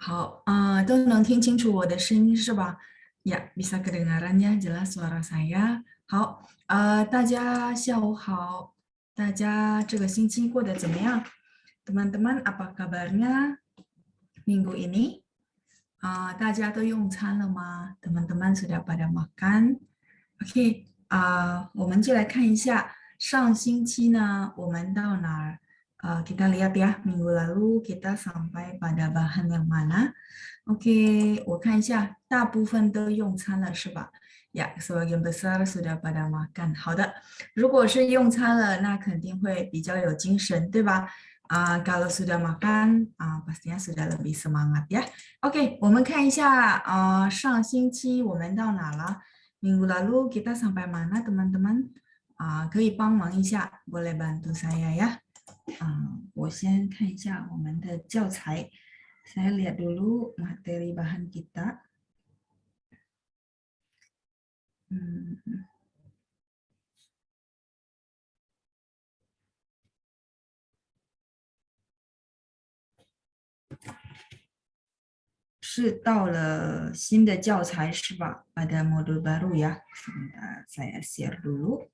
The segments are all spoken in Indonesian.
好，都能听清楚我的声音是吧？Ya, bisa kedengaran ya jelas suara saya. 好，大家下午好，大家这个星期过得怎么样？Teman-teman, apa kabarnya minggu ini? 大家都用餐了吗？Teman-teman sudah pada makan? OK，我们就来看一下上星期呢，我们到哪儿？kita lihat ya, minggu lalu kita sampai pada bahan yang mana? Oke，我看一下，大部分都用餐了是吧？Ya, sebagian besar sudah pada makan。好的，如果是用餐了，那肯定会比较有精神，对吧？kalau sudah makan, pastinya sudah lebih semangat ya. Oke，我们看一下，上星期我们到哪了？Minggu lalu kita sampai mana, teman-teman？可以帮忙一下，boleh bantu saya ya。我先看一下我们的教材。Saya lihat dulu materi bahan kita. 是到了新的教材是吧？Pada modul baru ya. Sebentar, saya share dulu.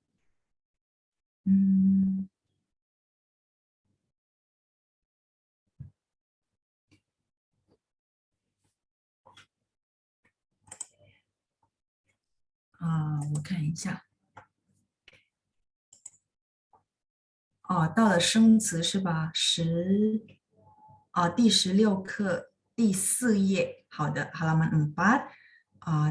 我看一下。到了生词是吧？第16课第4页。好的，halaman 4.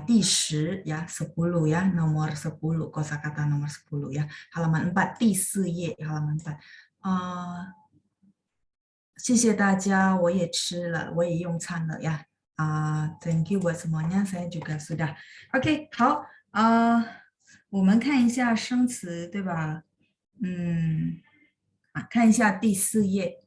第10 ya, 10 ya, nomor 10, kosakata nomor 10 ya. Halaman 4, 第4页, halaman 4. 谢谢大家，我也吃了，我也用餐了呀。Thank you buat semuanya, saya juga sudah. OK， 好，我们看一下生词，对吧？看一下第4页。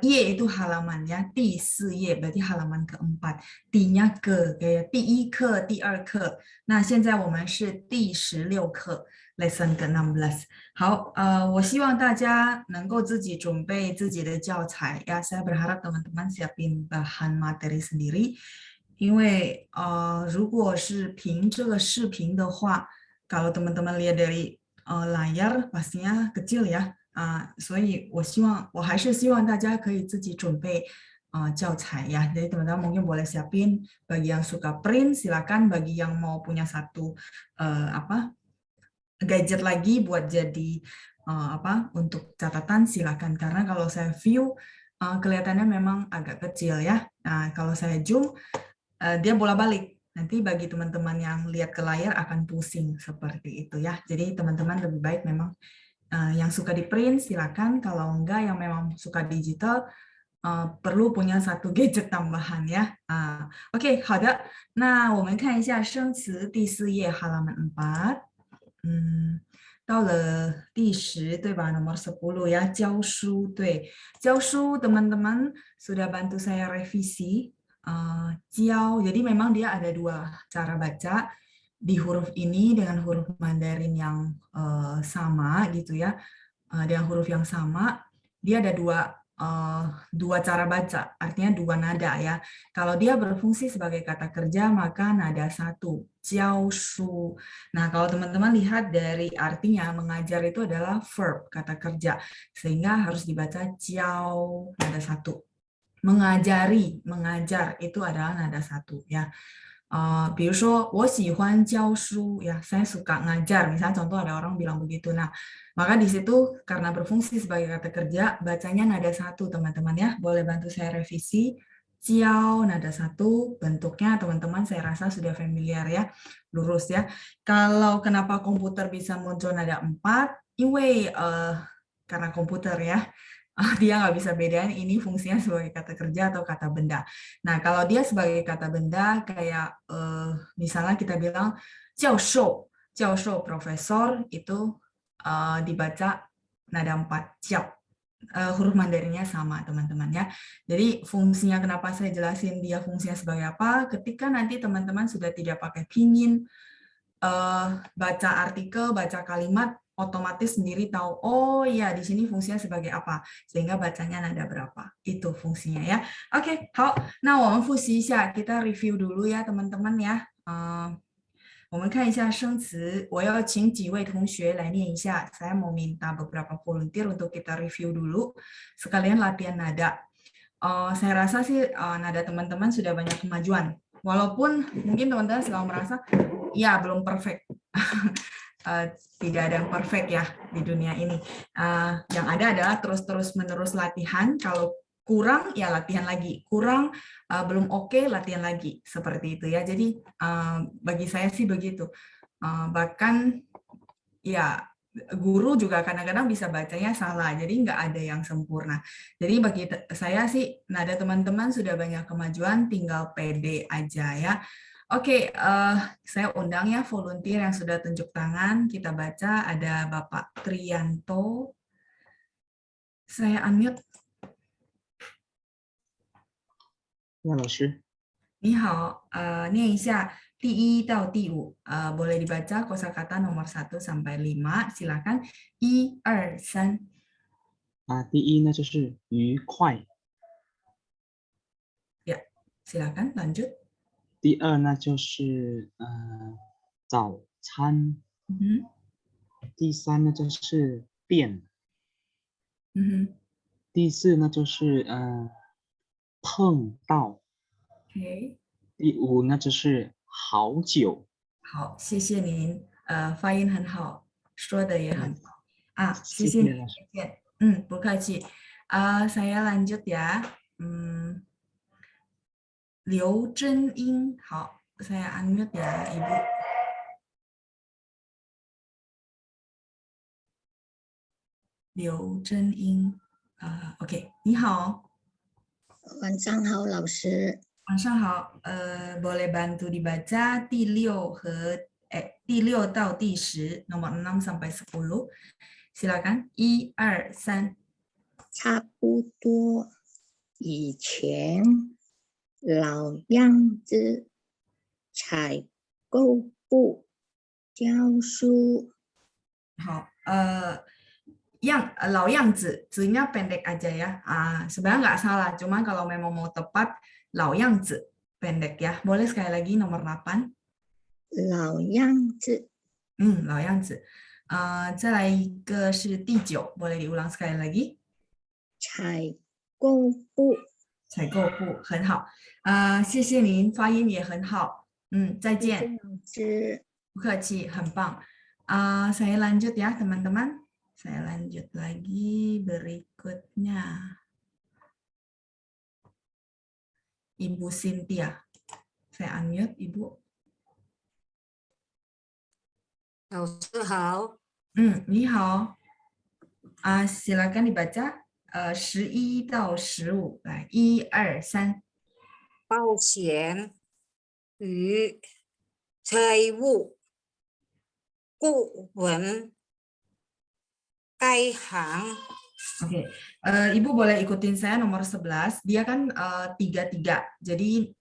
页 itu halaman ya, 第4页 berarti halaman keempat. D-nya ke, kayak 第1课、第2课。那现在我们是第16课 lesson ke-16。好，我希望大家能够自己准备自己的教材呀。Saya berharap teman-teman siapin bahan materi sendiri。因为如果是凭这个视频的话，kalau teman-teman lihat dari layar pastinya kecil ya。所以我还是希望大家可以自己准备教材ya. Jadi teman-teman mungkin boleh siapin, bagi yang suka print silakan, bagi yang mau punya satu gadget lagi buat jadi untuk catatan silakan, karena kalau saya view kelihatannya memang agak kecil ya. Nah, kalau saya zoom dia bola-balik. Nanti bagi teman-teman yang lihat ke layar akan pusing seperti itu ya. Jadi teman-teman lebih baik memang yang suka di print silakan, kalau enggak yang memang suka digital perlu punya satu gadget tambahan ya. OK， 好的，那我们看一下生词第4页 halaman 4。到了第10对吧？nomor 10 ya, 教书。对，教书 teman-teman sudah bantu saya revisi. 教， jadi memang dia ada 2 cara baca di huruf ini dengan huruf Mandarin yang sama gitu ya. Dengan huruf yang sama, dia ada dua cara baca, artinya 2 nada ya. Kalau dia berfungsi sebagai kata kerja, maka nada 1, 教书. Nah, kalau teman-teman lihat dari artinya, mengajar itu adalah verb, kata kerja. Sehingga harus dibaca 教, nada 1. Mengajari, mengajar, itu adalah nada 1 ya. 比如说我喜欢教书 ya, saya suka ngajar, misalnya contoh ada orang bilang begitu. Nah, maka di situ karena berfungsi sebagai kata kerja, bacanya nada 1 teman-teman ya. Boleh bantu saya revisi. Jiao nada 1, bentuknya teman-teman saya rasa sudah familiar ya, lurus ya. Kalau kenapa komputer bisa muncul nada 4? 因为 karena komputer ya. Dia nggak bisa bedain ini fungsinya sebagai kata kerja atau kata benda. Nah, kalau dia sebagai kata benda, kayak misalnya kita bilang 教授, 教授 profesor, itu dibaca nada 4, 教. Huruf Mandarinnya sama, teman-teman ya. Jadi fungsinya kenapa saya jelasin dia fungsinya sebagai apa, ketika nanti teman-teman sudah tidak pakai pinyin, baca artikel, baca kalimat, otomatis sendiri tahu, oh ya di sini fungsinya sebagai apa, sehingga bacanya nada berapa. Itu fungsinya ya. Oke, 好，那我们复习一下，kita review dulu ya teman-teman ya. 我们看一下生词，我要请几位同学来念一下。Saya mau minta beberapa volunteer untuk kita review dulu, sekalian latihan nada. Saya rasa sih nada teman-teman sudah banyak kemajuan. Walaupun mungkin teman-teman selalu merasa, ya belum perfect. Tidak ada yang perfect ya di dunia ini. Yang ada adalah terus-terus menerus latihan. Kalau kurang ya latihan lagi, kurang belum oke latihan lagi, seperti itu ya. Jadi bagi saya sih begitu. Bahkan ya guru juga kadang-kadang bisa bacanya salah, jadi nggak ada yang sempurna. Jadi bagi saya sih nada teman-teman sudah banyak kemajuan, tinggal pede aja ya. Oke, saya undang ya volunteer yang sudah tunjuk tangan. Kita baca, ada Bapak Trianto. Saya unmute. 那老师，你好，念一下第1到第5，boleh dibaca kosakata nomor 1 sampai 5, silakan. 1, 2, 3. 第一呢就是愉快， Ya, silakan lanjut. 第二呢就是早餐， 第三呢就是变， 第四呢就是碰到， OK， 第五呢就是好久。好，谢谢您，发音很好，说的也很好啊，谢谢你，谢谢老师。再见。不客气。saya lanjut ya. 刘真英，好，saya unmute ya, Ibu. 刘真英，OK， 你好。晚上好，老师。晚上好，boleh bantu dibaca 第6到第10 nomor 6 sampai 10. Silakan. 1, 2, 3. 差不多，以前老样子，采购部教书。好，老样子, nya pendek aja ya. Sebenarnya nggak salah, cuma kalau memang mau tepat, 老样子 pendek ya. Boleh sekali lagi nomor 8. 老样子，老样子。再来一个是第9, boleh diulang sekali lagi. 采购部，采购部很好，谢谢您，发音也很好。再见。老师。不客气，很棒。saya lanjut ya teman-teman. Saya lanjut lagi berikutnya. Ibu Cynthia. Saya unmute, Ibu. 老师好，你好。silakan dibaca 11到15，来1、2、3。保险与财务顾问该行。 Oke, Ibu boleh ikutin saya nomor 11. Dia kan 3-3. Jadi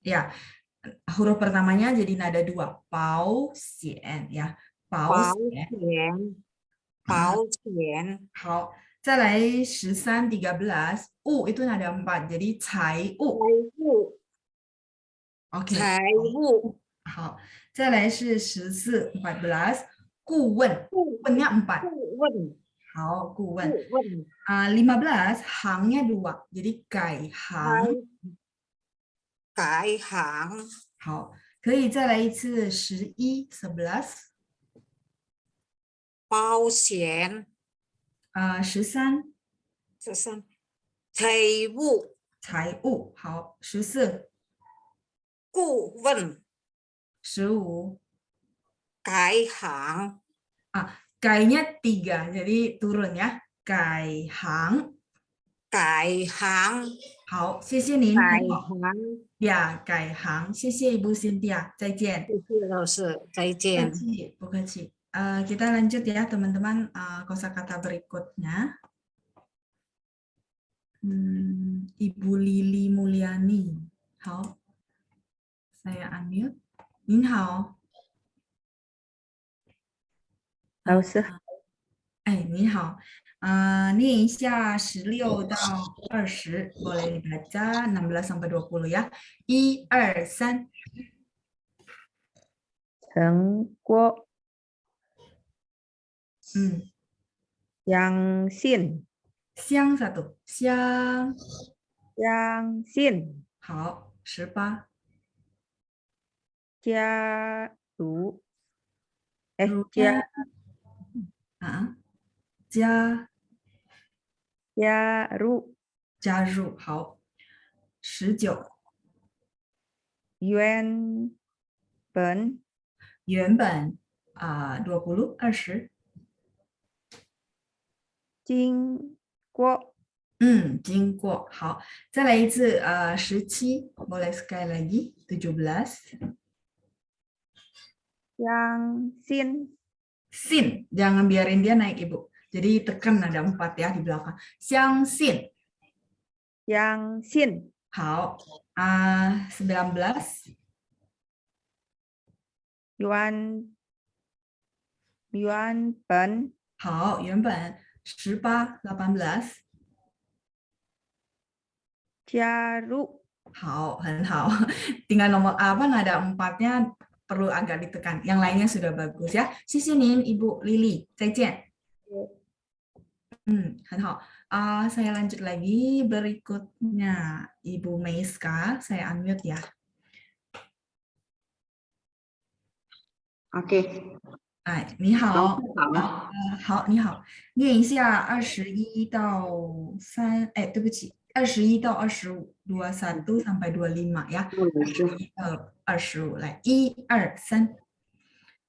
ya huruf pertamanya jadi nada 2. Pau sien ya. Pau sien. 保险， 好，再来13, 13. itu nada 4. Jadi cai 财务， Oke. 财务， 好，再来是14, 14. 顾问，问nya 4. 顾问， 好，顾问。顾问， 15, hangnya 2. Jadi kai hang. 改行， 好，可以再来一次11, 11. 保险， 13. 13，财务，财务。好，14. 顾问， 15. 改行， Kai-nya 3, jadi turun ya. Kai hang. 改行，好，谢谢您。改很好。行， 呀，改行。谢谢Ibu Cynthia. 再见。谢谢老师，再不客见。气，不客气。kita lanjut ya teman-teman, kosakata berikutnya. Ibu Lili Mulyani. 好，saya unmute. 您好。老师好，哎，你好，念一下16到20, boleh dibaca 16 sampai 20 ya. 1, 2, 3. 成果 Siang 相信 1, siang. 相信好，18. 加入加 Rupiah. 加入入，好。19. 原本原本20, 20. 经过经过，好，再来一次17, boleh sekali lagi 17. 相信 Sin, jangan biarin dia naik Ibu. Jadi tekan ada 4 ya di belakang. Xiang sin. 相信好，19. 原本好，原本18, 18. 加入好，很好。Tinggal nomor apa nada 4-nya perlu agak ditekan. Yang lainnya sudah bagus ya. 谢谢您 Ibu Lili. 再见。很好。Saya lanjut lagi berikutnya Ibu Meiska. Saya unmute ya. OK， 哎，你好，好，好，你好，念一下21到3，哎，对不起，21到25 21 sampai 25 ya， 21到25，来，1、2、3。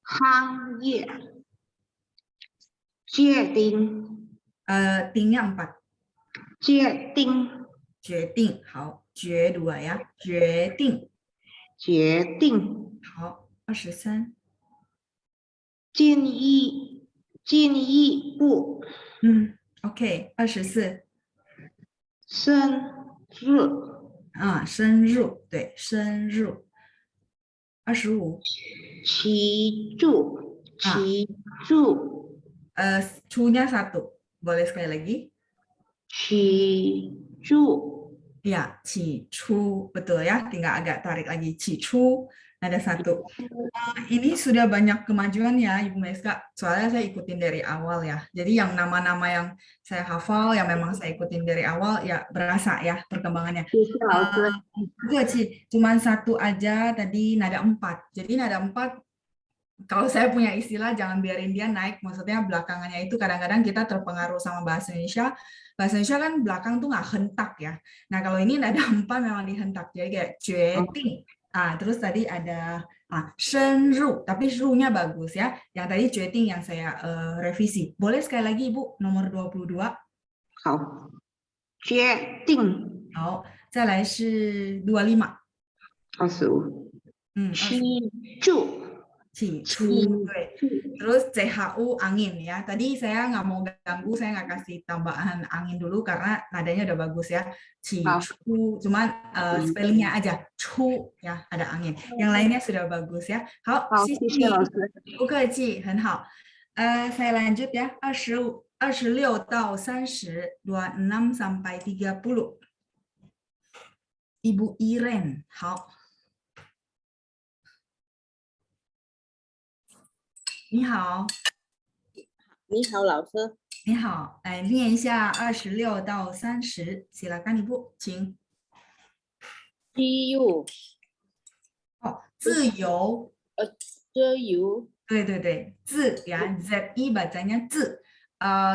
行业决定，定量4，决定，决定，好，决2 ya， 决定，决定，好，23。进一步， OK， 24。深入，深入，对，深入。25。起住，起住， cu-nya 1, boleh sekali lagi? 起住， Ya, 起初, betul ya, tinggal agak tarik lagi. 起初, ada 1. Ini sudah banyak kemajuan ya Ibu Meiska, soalnya saya ikutin dari awal ya. Jadi yang nama-nama yang saya hafal, yang memang saya ikutin dari awal, ya berasa ya perkembangannya. 谢谢老师。 Cuman 1 aja tadi nada 4. Jadi nada 4, kalau saya punya istilah jangan biarin dia naik, maksudnya belakangannya itu kadang-kadang kita terpengaruh sama bahasa Indonesia. Bahasa Indonesia kan belakang tuh nggak hentak ya. Nah kalau ini nada 4 memang dihentak, jadi kayak jueting. Terus tadi ada shenru, tapi ru-nya bagus ya. Yang tadi jueting yang saya revisi. Boleh sekali lagi Ibu, nomor 22. 好，决定，好，再来是25。 25，起住。 Cicu, terus CHU angin ya. Tadi saya nggak mau ganggu, saya nggak kasih tambahan angin dulu karena nadanya udah bagus ya. Cicu, cuman spellingnya aja, cu ya, ada angin. Yang lainnya sudah bagus ya. 好，谢谢老师。不客气，很好。saya lanjut ya, 26 到30, 26 sampai 30. Ibu Iren, 好。 你好，你好，老师。你好，来念一下26到30，silakan Ibu，请。自由，自由。自由。对对对，字ya, ZI bacanya 字。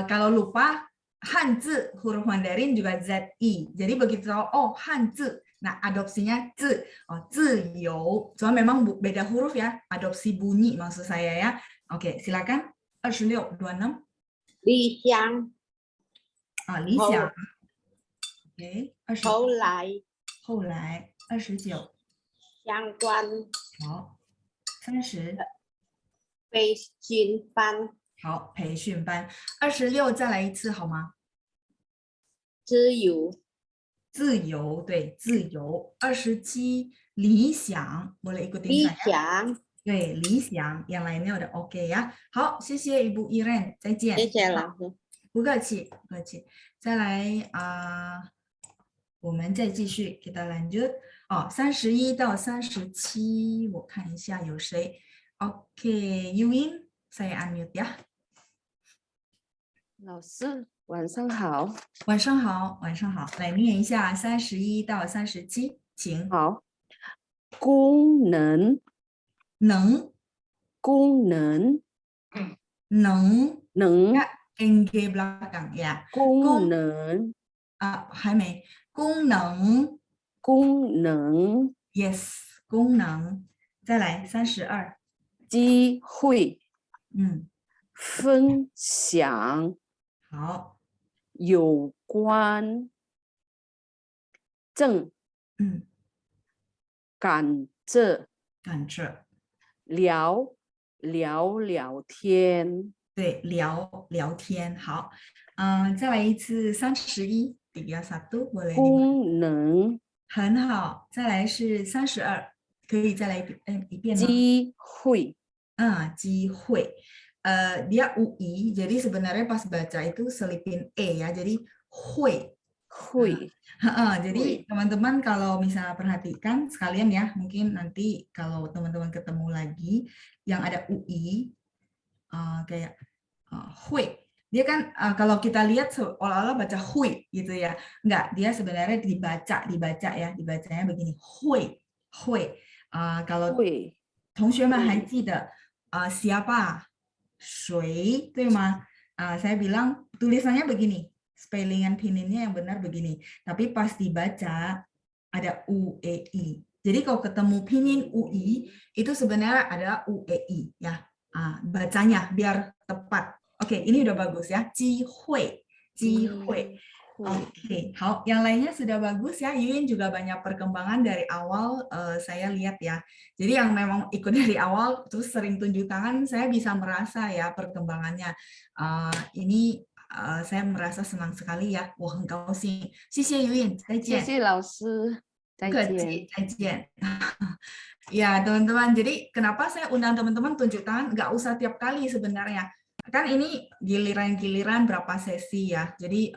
kalau lupa, Hanzi huruf Mandarin juga ZI. Jadi begitu tahu, oh Hanzi, nah adopsinya 字，自由。Cuma memang beda huruf ya, adopsi bunyi maksud saya ya. Oke, silakan. 26, 26. 理想。理想。Oke, 后来。后来。29。相关。好。30。培训班。好，培训班。26再来一次好吗？自由。自由，对，自由。27，理想，boleh ikutin saya。理想。对，理想yang lainnya udah oke ya。好，谢谢Ibu Iren，再见。谢谢老师。不客气，不客气。再来我们再继续，kita lanjut。31到37，我看一下有谁。OK，Yuin，saya unmute ya。老师，晚上好。晚上好，晚上好。来念一下31到37，请。好，功能，功能，能 eng belakang ya。功能，还没。功能 ，yes， 功能。再来32。机会，分享，好，有关，正，感着，聊天，对，聊天。好，再来一次31。功能，很好。再来是32，可以再来一遍吗？机会，机会。dia UI, jadi sebenarnya pas baca itu selipin e ya, jadi hui. Jadi teman-teman kalau misalnya perhatikan sekalian ya, mungkin nanti kalau teman-teman ketemu lagi yang ada UI, kayak hui. Dia kan kalau kita lihat seolah-olah baca hui gitu ya. Enggak, dia sebenarnya dibaca ya. Dibacanya begini, hui. Kalau 同学们还记得siapa? 谁, 对吗? Saya bilang tulisannya begini. Spellingan pininnya yang benar begini. Tapi pas dibaca ada UEI. Jadi kalau ketemu pinin UI itu sebenarnya ada UEI ya. Bacanya biar tepat. Oke, ini udah bagus ya. 机会. Oke, 好. Yang lainnya sudah bagus ya. Yuin juga banyak perkembangan dari awal saya lihat ya. Jadi yang memang ikut dari awal terus sering tunjuk tangan, saya bisa merasa ya perkembangannya. Ini saya merasa senang sekali ya. 我很高兴。谢谢 Yuin， 再见。谢谢老师，再见。再见。Ya teman-teman, jadi kenapa saya undang teman-teman tunjuk tangan? Nggak usah tiap kali sebenarnya. Kan ini giliran-giliran berapa sesi ya. Jadi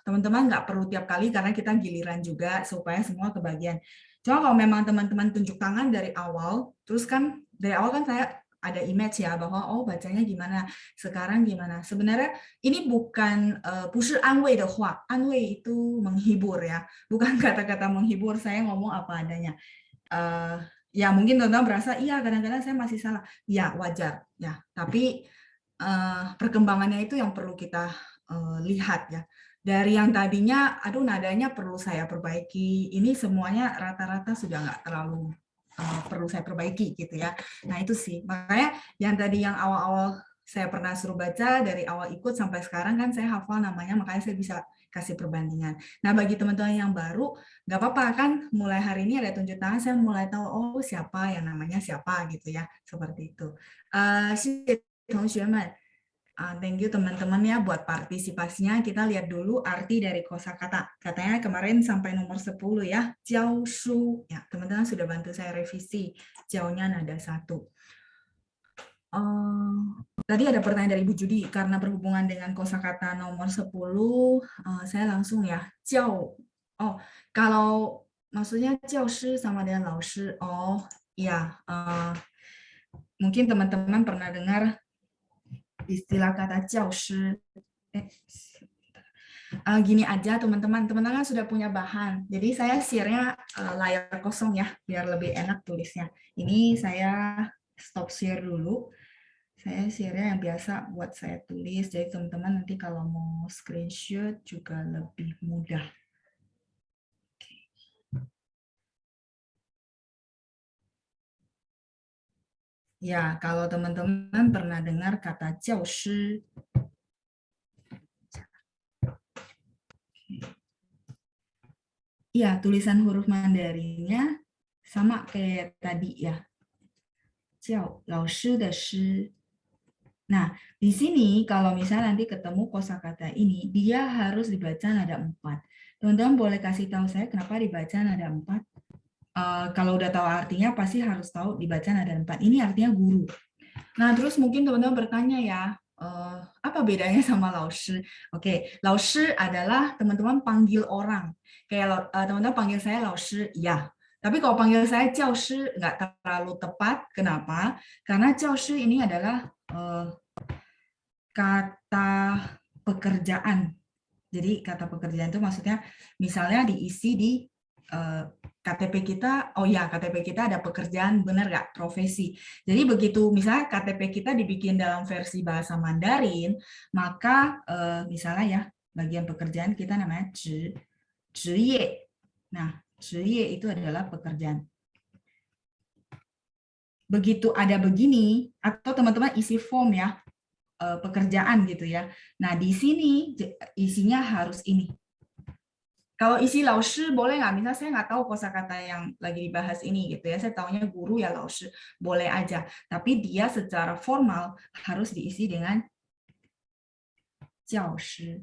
teman-teman nggak perlu tiap kali karena kita giliran juga supaya semua kebagian. Cuma kalau memang teman-teman tunjuk tangan dari awal, terus kan dari awal kan saya ada image ya bahwa oh bacanya gimana, sekarang gimana. Sebenarnya ini bukan 不是安慰的话, 安慰 itu menghibur ya, bukan kata-kata menghibur, saya ngomong apa adanya. Ya mungkin teman-teman berasa iya kadang-kadang saya masih salah, ya wajar ya. Tapi perkembangannya itu yang perlu kita lihat ya. Dari yang tadinya, aduh nadanya perlu saya perbaiki, ini semuanya rata-rata sudah nggak terlalu perlu saya perbaiki gitu ya. Nah itu sih, makanya yang tadi yang awal-awal saya pernah suruh baca, dari awal ikut sampai sekarang kan saya hafal namanya, makanya saya bisa kasih perbandingan. Nah bagi teman-teman yang baru, nggak apa-apa kan, mulai hari ini ada tunjuk tangan, saya mulai tahu, oh siapa yang namanya siapa gitu ya, seperti itu. 同学们, thank you teman-teman ya buat partisipasinya. Kita lihat dulu arti dari kosakata. Katanya kemarin sampai nomor 10 ya. Jiao shu. Ya, teman-teman sudah bantu saya revisi. Jiao-nya nada 1. Tadi ada pertanyaan dari Ibu Judi. Karena berhubungan dengan kosakata nomor 10, saya langsung ya. Jiao. Oh, kalau maksudnya jiao shi sama dengan lao shi. Oh, ya. Mungkin teman-teman pernah dengar istilah kata 教师. Gini aja teman-teman sudah punya bahan. Jadi saya share-nya layar kosong ya, biar lebih enak tulisnya. Ini saya stop share dulu. Saya share-nya yang biasa buat saya tulis. Jadi teman-teman nanti kalau mau screenshot juga lebih mudah. Ya, kalau teman-teman pernah dengar kata 教师. Ya, tulisan huruf Mandarinnya sama kayak tadi ya. 教老师的师. Nah, di sini kalau misalnya nanti ketemu kosakata ini, dia harus dibaca nada 4. Teman-teman boleh kasih tahu saya kenapa dibaca nada 4? kalau udah tahu artinya pasti harus tahu dibaca nada 4. Ini artinya guru. Nah, terus mungkin teman-teman bertanya ya, apa bedanya sama 老师? Oke, 老师 adalah teman-teman panggil orang. Kayak teman-teman panggil saya 老师, ya. Tapi kalau panggil saya 教师 nggak terlalu tepat. Kenapa? Karena 教师 ini adalah kata pekerjaan. Jadi kata pekerjaan itu maksudnya misalnya diisi di KTP kita, oh ya KTP kita ada pekerjaan, benar nggak? Profesi. Jadi begitu misalnya KTP kita dibikin dalam versi bahasa Mandarin, maka misalnya ya bagian pekerjaan kita namanya 职业. Nah, 职业 itu adalah pekerjaan. Begitu ada begini, atau teman-teman isi form ya, pekerjaan gitu ya. Nah, di sini isinya harus ini. Kalau isi 老师 boleh nggak? Misalnya saya nggak tahu kosakata yang lagi dibahas ini gitu ya. Saya taunya guru ya 老师, boleh aja. Tapi dia secara formal harus diisi dengan 教师.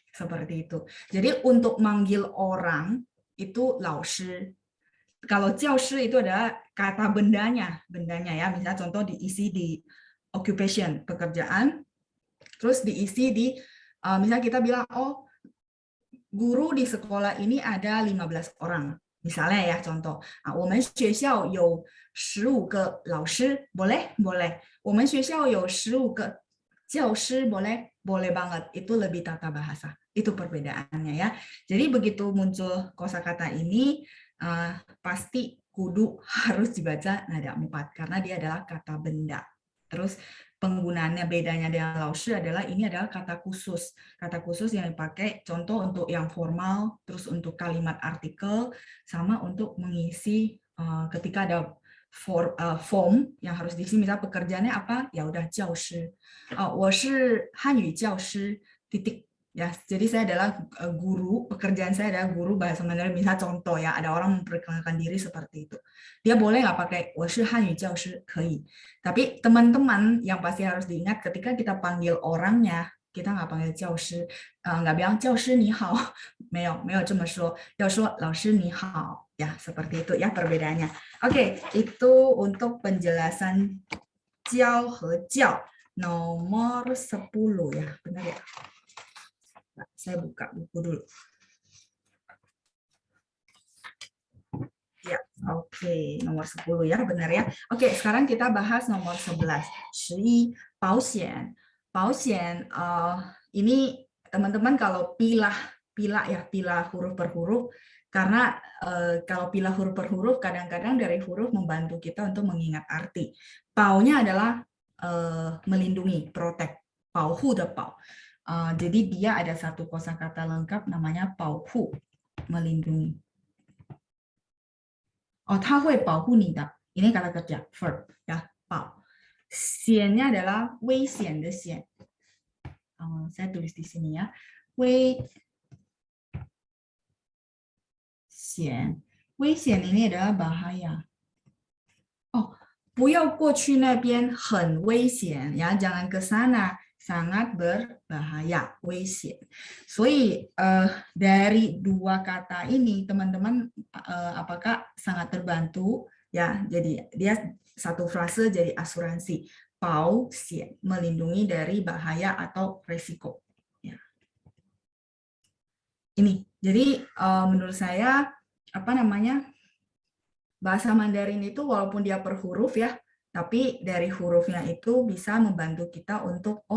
Seperti itu. Jadi untuk manggil orang itu 老师. Kalau 教师 itu adalah kata bendanya ya. Misalnya contoh diisi di occupation, pekerjaan. Terus diisi di, misalnya kita bilang, oh guru di sekolah ini ada 15 orang. Misalnya ya contoh, 我们学校有15个老师, boleh? Boleh. 我们学校有15个教师, boleh? Boleh banget. Itu lebih tata bahasa. Itu perbedaannya ya. Jadi begitu muncul kosakata ini, pasti kudu harus dibaca nada 4 karena dia adalah kata benda. Terus penggunaannya bedanya dengan 老师 adalah ini adalah kata khusus. Kata khusus yang dipakai contoh untuk yang formal, terus untuk kalimat artikel, sama untuk mengisi ketika ada form yang harus diisi, misal pekerjaannya apa? Ya udah 教师. 我是汉语教师, titik. Ya, jadi saya adalah guru, pekerjaan saya adalah guru bahasa Mandarin. Misal contoh ya, ada orang memperkenalkan diri seperti itu. Dia boleh nggak pakai 我是汉语教师, 可以. Tapi teman-teman yang pasti harus diingat ketika kita panggil orangnya, kita nggak panggil 教师, nggak bilang 教师你好, 没有这么说, 要说老师你好. Ya, seperti itu ya perbedaannya. Oke, itu untuk penjelasan 教 和教 nomor 10 ya, benar ya? Saya buka buku dulu. Ya, oke, nomor 10 ya, benar ya. Oke, sekarang kita bahas nomor 11. 11, 保险. 保险, ini teman-teman kalau pilah huruf per huruf, karena kalau pilah huruf per huruf, kadang-kadang dari huruf membantu kita untuk mengingat arti. Pau-nya adalah melindungi, protect. Pauhu de pau. Jadi dia ada satu kosakata lengkap namanya 保护, melindungi. Oh, 他会保护你的. Ini kata kerja, verb ya, 保. 险nya adalah 危险的险. Saya tulis di sini ya. 危险. 危险 ini adalah bahaya. Oh, 不要过去那边很危险 ya, jangan ke sana. Sangat berbahaya, 危险. So, dari dua kata ini teman-teman apakah sangat terbantu ya? Jadi dia satu frase jadi asuransi, 保险, melindungi dari bahaya atau resiko. Ya. Ini, jadi menurut saya bahasa Mandarin itu walaupun dia per huruf ya. Tapi dari hurufnya itu bisa membantu kita untuk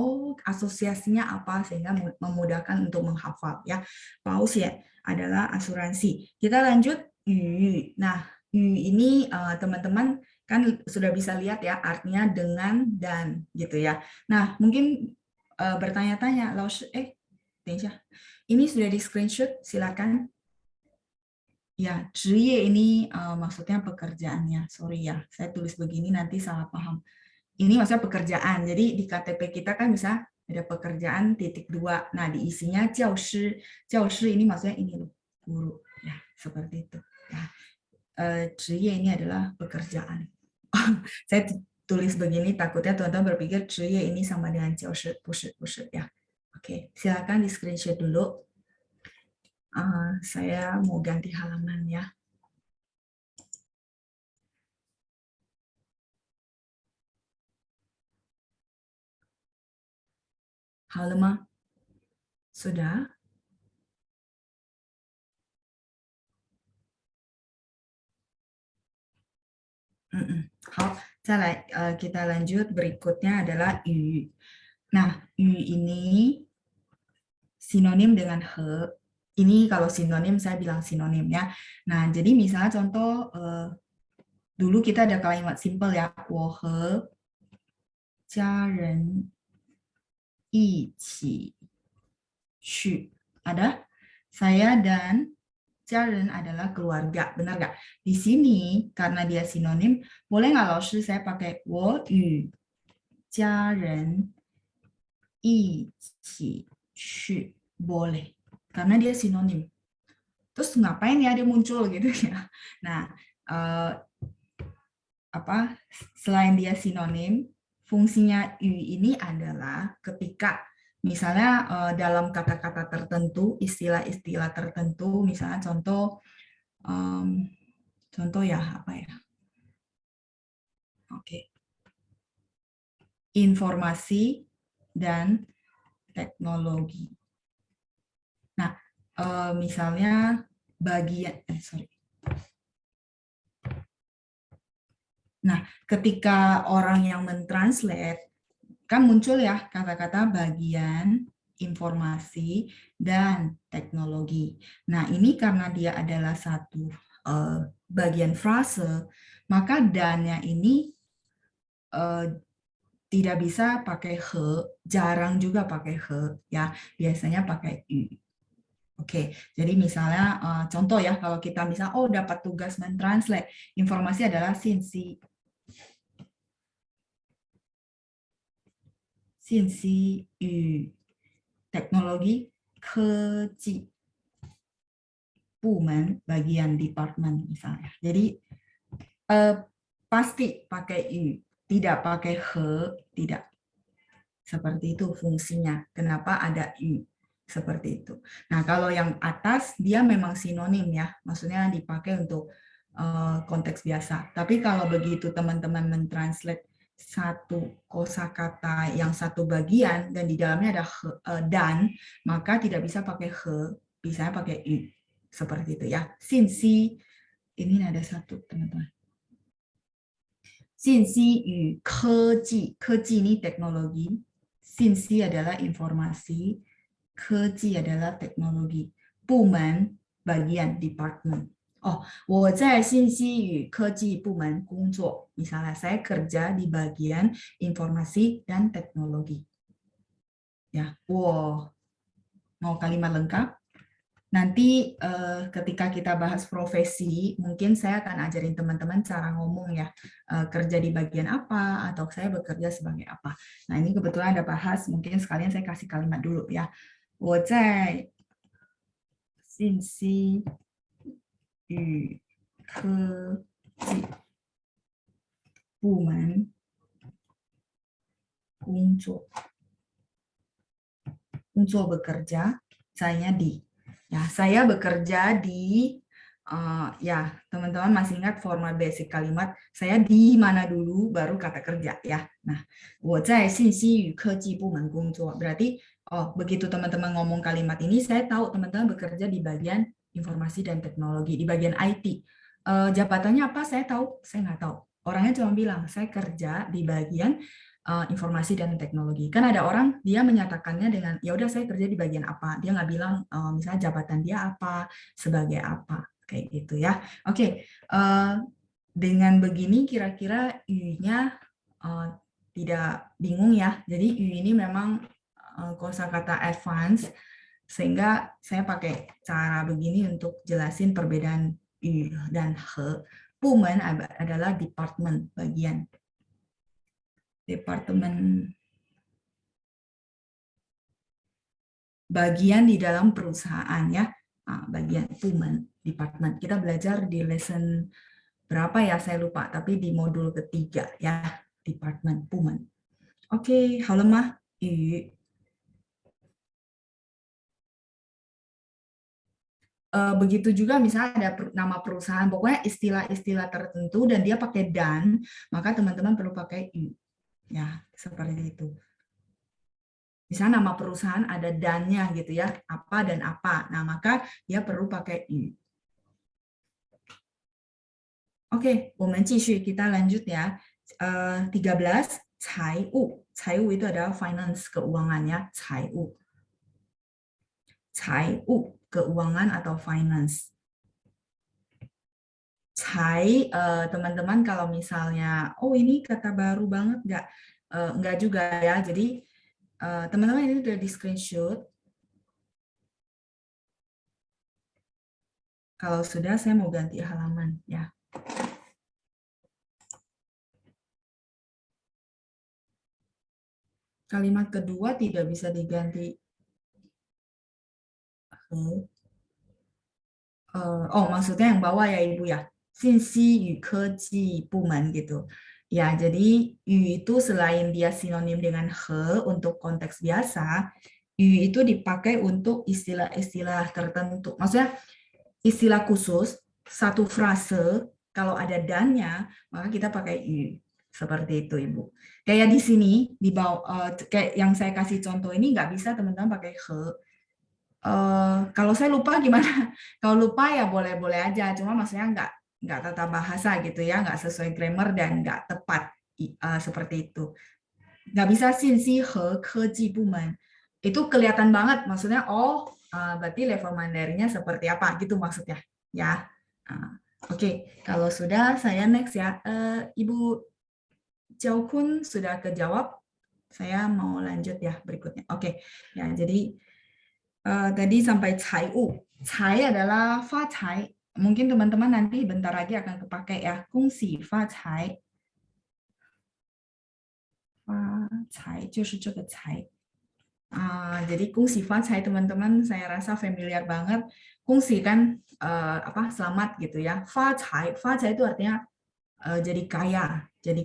asosiasinya apa sehingga memudahkan untuk menghafal ya. 保险 adalah asuransi. Kita lanjut 语. Nah, 语 ini teman-teman kan sudah bisa lihat ya artinya dengan dan gitu ya. Nah, mungkin bertanya-tanya, 老师,等一下. Ini sudah di screenshot, silakan. Ya, 职业 ini maksudnya pekerjaannya. Sorry ya, saya tulis begini nanti salah paham. Ini maksudnya pekerjaan. Jadi di KTP kita kan bisa ada pekerjaan (2). Nah, diisinya 教师. 教师 ini maksudnya ini loh, guru. Ya, seperti itu. Ya. 职业 ini adalah pekerjaan. Saya tulis begini takutnya teman-teman berpikir 职业 ini sama dengan 教师. 不是 ya. Oke, silakan di screenshot dulu. Saya mau ganti halaman ya. 好了吗？ Sudah? Kita lanjut. Berikutnya adalah yu. Nah, yu ini sinonim dengan he. Ini kalau sinonim saya bilang sinonim ya. Nah, jadi misalnya contoh dulu kita ada kalimat simple ya. 我和家人一起去. Ada? Saya dan jaren adalah keluarga, benar nggak? Di sini karena dia sinonim, boleh nggak Laoshi saya pakai 我与家人一起去? Boleh, karena dia sinonim. Terus ngapain ya dia muncul gitu ya? Nah, selain dia sinonim, fungsinya yu ini adalah ketika misalnya dalam kata-kata tertentu, istilah-istilah tertentu, misalnya contoh ya apa ya? Oke. Informasi dan teknologi. Nah, misalnya bagian Nah, ketika orang yang mentranslate kan muncul ya kata-kata bagian, informasi, dan teknologi. Nah, ini karena dia adalah satu bagian frase, maka dan-nya ini tidak bisa pakai he, jarang juga pakai he, ya. Biasanya pakai yu. Oke, jadi misalnya contoh ya, kalau kita misal dapat tugas mentranslate, informasi adalah sinsi. Sinsi yu, teknologi, keji, bumen, bagian departemen misalnya. Jadi pasti pakai yu, tidak pakai he, tidak. Seperti itu fungsinya. Kenapa ada yu? Seperti itu. Nah, kalau yang atas dia memang sinonim ya, maksudnya dipakai untuk konteks biasa. Tapi kalau begitu teman-teman mentranslate satu kosakata yang satu bagian dan di dalamnya ada he, dan, maka tidak bisa pakai he, bisa pakai yu. Seperti itu ya. Sinsi, ini ada satu teman-teman. Sinsi yu keji, keji ini teknologi, sinsi adalah informasi, keji adalah teknologi, bumen bagian department. 我在信息与科技部门工作. Misalnya saya kerja di bagian informasi dan teknologi. Ya, mau kalimat lengkap? Nanti ketika kita bahas profesi, mungkin saya akan ajarin teman-teman cara ngomong ya, kerja di bagian apa atau saya bekerja sebagai apa. Nah, ini kebetulan ada bahas, mungkin sekalian saya kasih kalimat dulu ya. 我在信息与科技部门工作bekerja, saya di. Ya, saya bekerja di ya, teman-teman masih ingat format basic kalimat, saya di mana dulu baru kata kerja ya. Nah, 我在信息与科技部门工作 berarti begitu teman-teman ngomong kalimat ini, saya tahu teman-teman bekerja di bagian informasi dan teknologi, di bagian IT. Jabatannya apa? Saya tahu, saya nggak tahu. Orangnya cuma bilang, saya kerja di bagian informasi dan teknologi. Kan ada orang, dia menyatakannya dengan, ya udah saya kerja di bagian apa. Dia nggak bilang, misalnya jabatan dia apa, sebagai apa. Kayak gitu ya. Oke, dengan begini kira-kira yu-nya tidak bingung ya. Jadi yu ini memang kosakata advance, sehingga saya pakai cara begini untuk jelasin perbedaan yu dan he. Bumen adalah departemen, bagian. Departemen, bagian di dalam perusahaan ya. Bagian bumen, departemen. Kita belajar di lesson berapa ya, saya lupa, tapi di modul ketiga ya, departemen, bumen. Oke, halaman yu. Begitu juga misalnya ada nama perusahaan, pokoknya istilah-istilah tertentu dan dia pakai dan, maka teman-teman perlu pakai yu. Ya, seperti itu. Misalnya nama perusahaan ada dannya gitu ya, apa dan apa. Nah, maka dia perlu pakai yu. Oke, 我们继续, kita lanjut ya. 13, 财务. 财务itu adalah finance, keuangan ya, 财务. 财务, keuangan atau finance. 财, teman-teman kalau misalnya, oh ini kata baru banget, enggak juga ya. Jadi teman-teman ini udah di screenshot. Kalau sudah, saya mau ganti halaman ya. Kalimat kedua tidak bisa diganti. Oh, maksudnya yang bawah ya Ibu ya. 信息与科技部门 gitu. Ya, jadi yu itu selain dia sinonim dengan he untuk konteks biasa, yu itu dipakai untuk istilah-istilah tertentu. Maksudnya istilah khusus, satu frase, kalau ada dannya, maka kita pakai yu. Seperti itu, Ibu. Kayak di sini, di bawah, kayak yang saya kasih contoh ini, nggak bisa teman-teman pakai he. Kalau saya lupa gimana? Kalau lupa ya boleh-boleh aja, cuma maksudnya nggak tata bahasa gitu ya, nggak sesuai grammar dan nggak tepat seperti itu. Nggak bisa 信息和科技部门. Itu kelihatan banget, maksudnya berarti level Mandarinnya seperti apa gitu maksudnya ya. Oke, kalau sudah saya next ya. Ibu Jiao Kun sudah kejawab. Saya mau lanjut ya berikutnya. Oke, ya jadi tadi sampai 财务. 财 adalah 发财. Mungkin teman-teman nanti bentar lagi akan kepakai ya. 恭喜发财. 发财就是这个财. Jadi 恭喜发财teman-teman saya rasa familiar banget. 恭喜kan selamat gitu ya. 发财 itu artinya jadi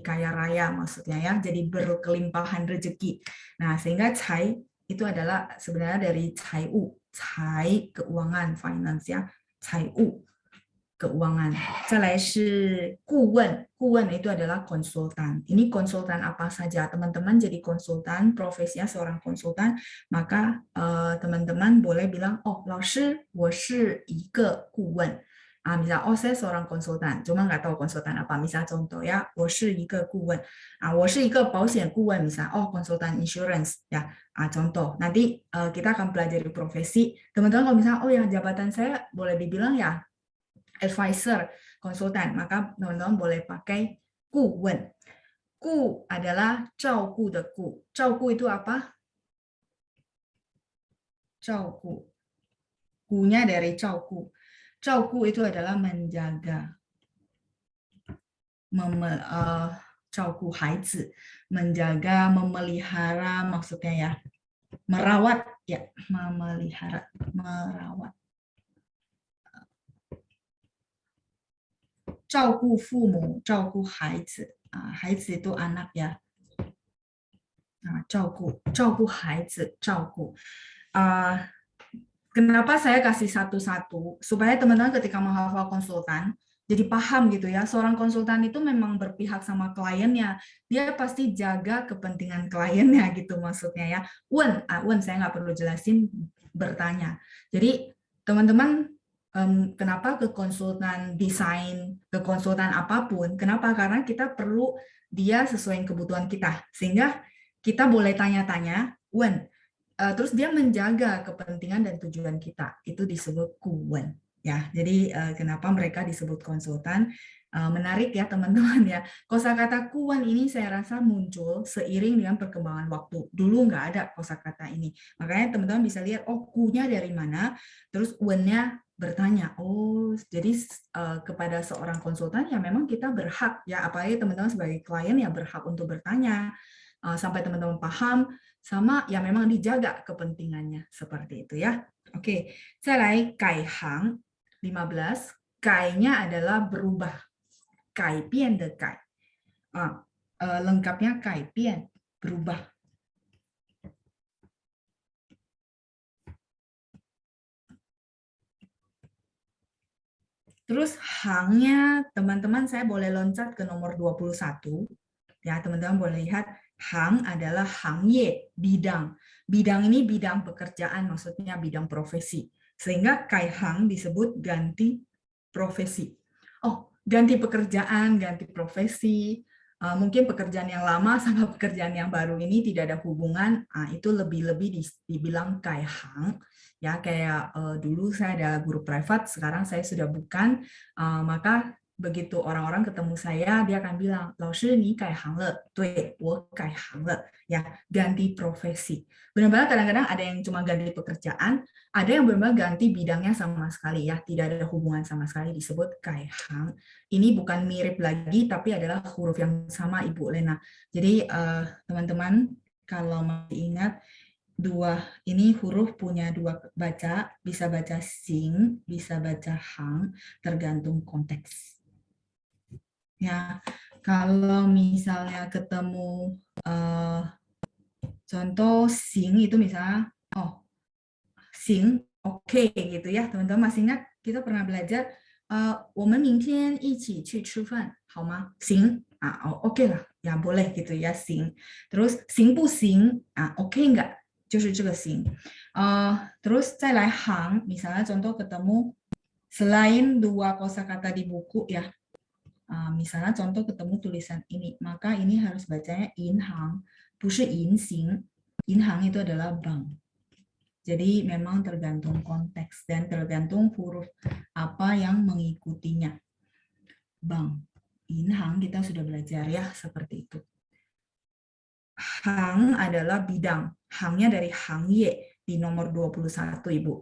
kaya raya maksudnya ya. Jadi berkelimpahan rezeki. Nah, sehingga 财 itu adalah sebenarnya dari 财务, 财 keuangan, finance ya, 财务 keuangan. 再来是顾问, 顾问 itu adalah konsultan. Ini konsultan apa saja? Teman-teman jadi konsultan, profesinya seorang konsultan, maka teman-teman boleh bilang, oh, 老师我是一个顾问. Misal, oh saya seorang konsultan, cuma nggak tahu konsultan apa. Misal contoh ya, 我是一个顾问. 我是一个保险顾问 misal, oh konsultan insurance ya. Contoh, nanti kita akan pelajari profesi. Teman-teman kalau misalnya, oh ya jabatan saya boleh dibilang ya advisor, konsultan, maka teman-teman boleh pakai 顾问. 顾 adalah 照顾的顾. 照顾 itu apa? 照顾. 顾nya dari 照顾. 照顾 itu adalah menjaga. 照顾孩子, menjaga, memelihara maksudnya ya. Merawat ya, memelihara, merawat. 照顾父母, 照顾孩子, 孩子 itu anak ya. 照顾孩子, 照顾. Kenapa saya kasih satu-satu? Supaya teman-teman ketika menghafal konsultan, jadi paham gitu ya. Seorang konsultan itu memang berpihak sama kliennya. Dia pasti jaga kepentingan kliennya gitu maksudnya ya. Wen saya nggak perlu jelasin, bertanya. Jadi teman-teman kenapa ke konsultan desain, ke konsultan apapun, kenapa? Karena kita perlu dia sesuai kebutuhan kita. Sehingga kita boleh tanya-tanya, Wen, terus dia menjaga kepentingan dan tujuan kita. Itu disebut kuwen. Ya, jadi kenapa mereka disebut konsultan? Menarik ya teman-teman ya. Kosakata kuwen ini saya rasa muncul seiring dengan perkembangan waktu. Dulu nggak ada kosakata ini. Makanya teman-teman bisa lihat, oh ku-nya dari mana, terus wen-nya bertanya. Oh, jadi kepada seorang konsultan ya memang kita berhak ya, apalagi teman-teman sebagai klien ya berhak untuk bertanya. Sampai teman-teman paham, sama ya memang dijaga kepentingannya seperti itu ya. Oke, saya lai kai hang 15. Kai-nya adalah berubah. Kai pian de kai. Lengkapnya kai pian, berubah. Terus hangnya teman-teman saya boleh loncat ke nomor 21. Ya, teman-teman boleh lihat Hang adalah hangye, bidang. Bidang ini bidang pekerjaan, maksudnya bidang profesi. Sehingga kaihang disebut ganti profesi. Oh, ganti pekerjaan, ganti profesi. Mungkin pekerjaan yang lama sama pekerjaan yang baru ini tidak ada hubungan. Itu lebih-lebih dibilang kaihang. Ya, kayak dulu saya ada guru privat, sekarang saya sudah bukan. Maka begitu orang-orang ketemu saya, dia akan bilang, 老师你改行了，对，我改行了，ya, ganti profesi. Benar-benar kadang-kadang ada yang cuma ganti pekerjaan, ada yang benar-benar ganti bidangnya sama sekali, ya, tidak ada hubungan sama sekali, disebut kaihang. Ini bukan mirip lagi, tapi adalah huruf yang sama, Ibu Lena. Jadi teman-teman kalau masih ingat, ini huruf punya dua baca, bisa baca sing, bisa baca hang, tergantung konteks. Ya, kalau misalnya ketemu contoh sing itu misalnya, sing oke gitu ya, teman-teman masih ingat kita pernah belajar 我们明天一起去吃饭好吗 sing oke lah ya, boleh gitu ya, sing. Terus sing不行oke enggak, 就是这个 sing. Terus 再来行, misalnya contoh ketemu selain dua kosakata di buku ya. Misalnya contoh ketemu tulisan ini, maka ini harus bacanya inhang, bukan insing. Inhang itu adalah bank. Jadi memang tergantung konteks dan tergantung huruf apa yang mengikutinya. Bank, inhang kita sudah belajar ya, seperti itu. Hang adalah bidang. Hangnya dari hangye di nomor 21, Ibu.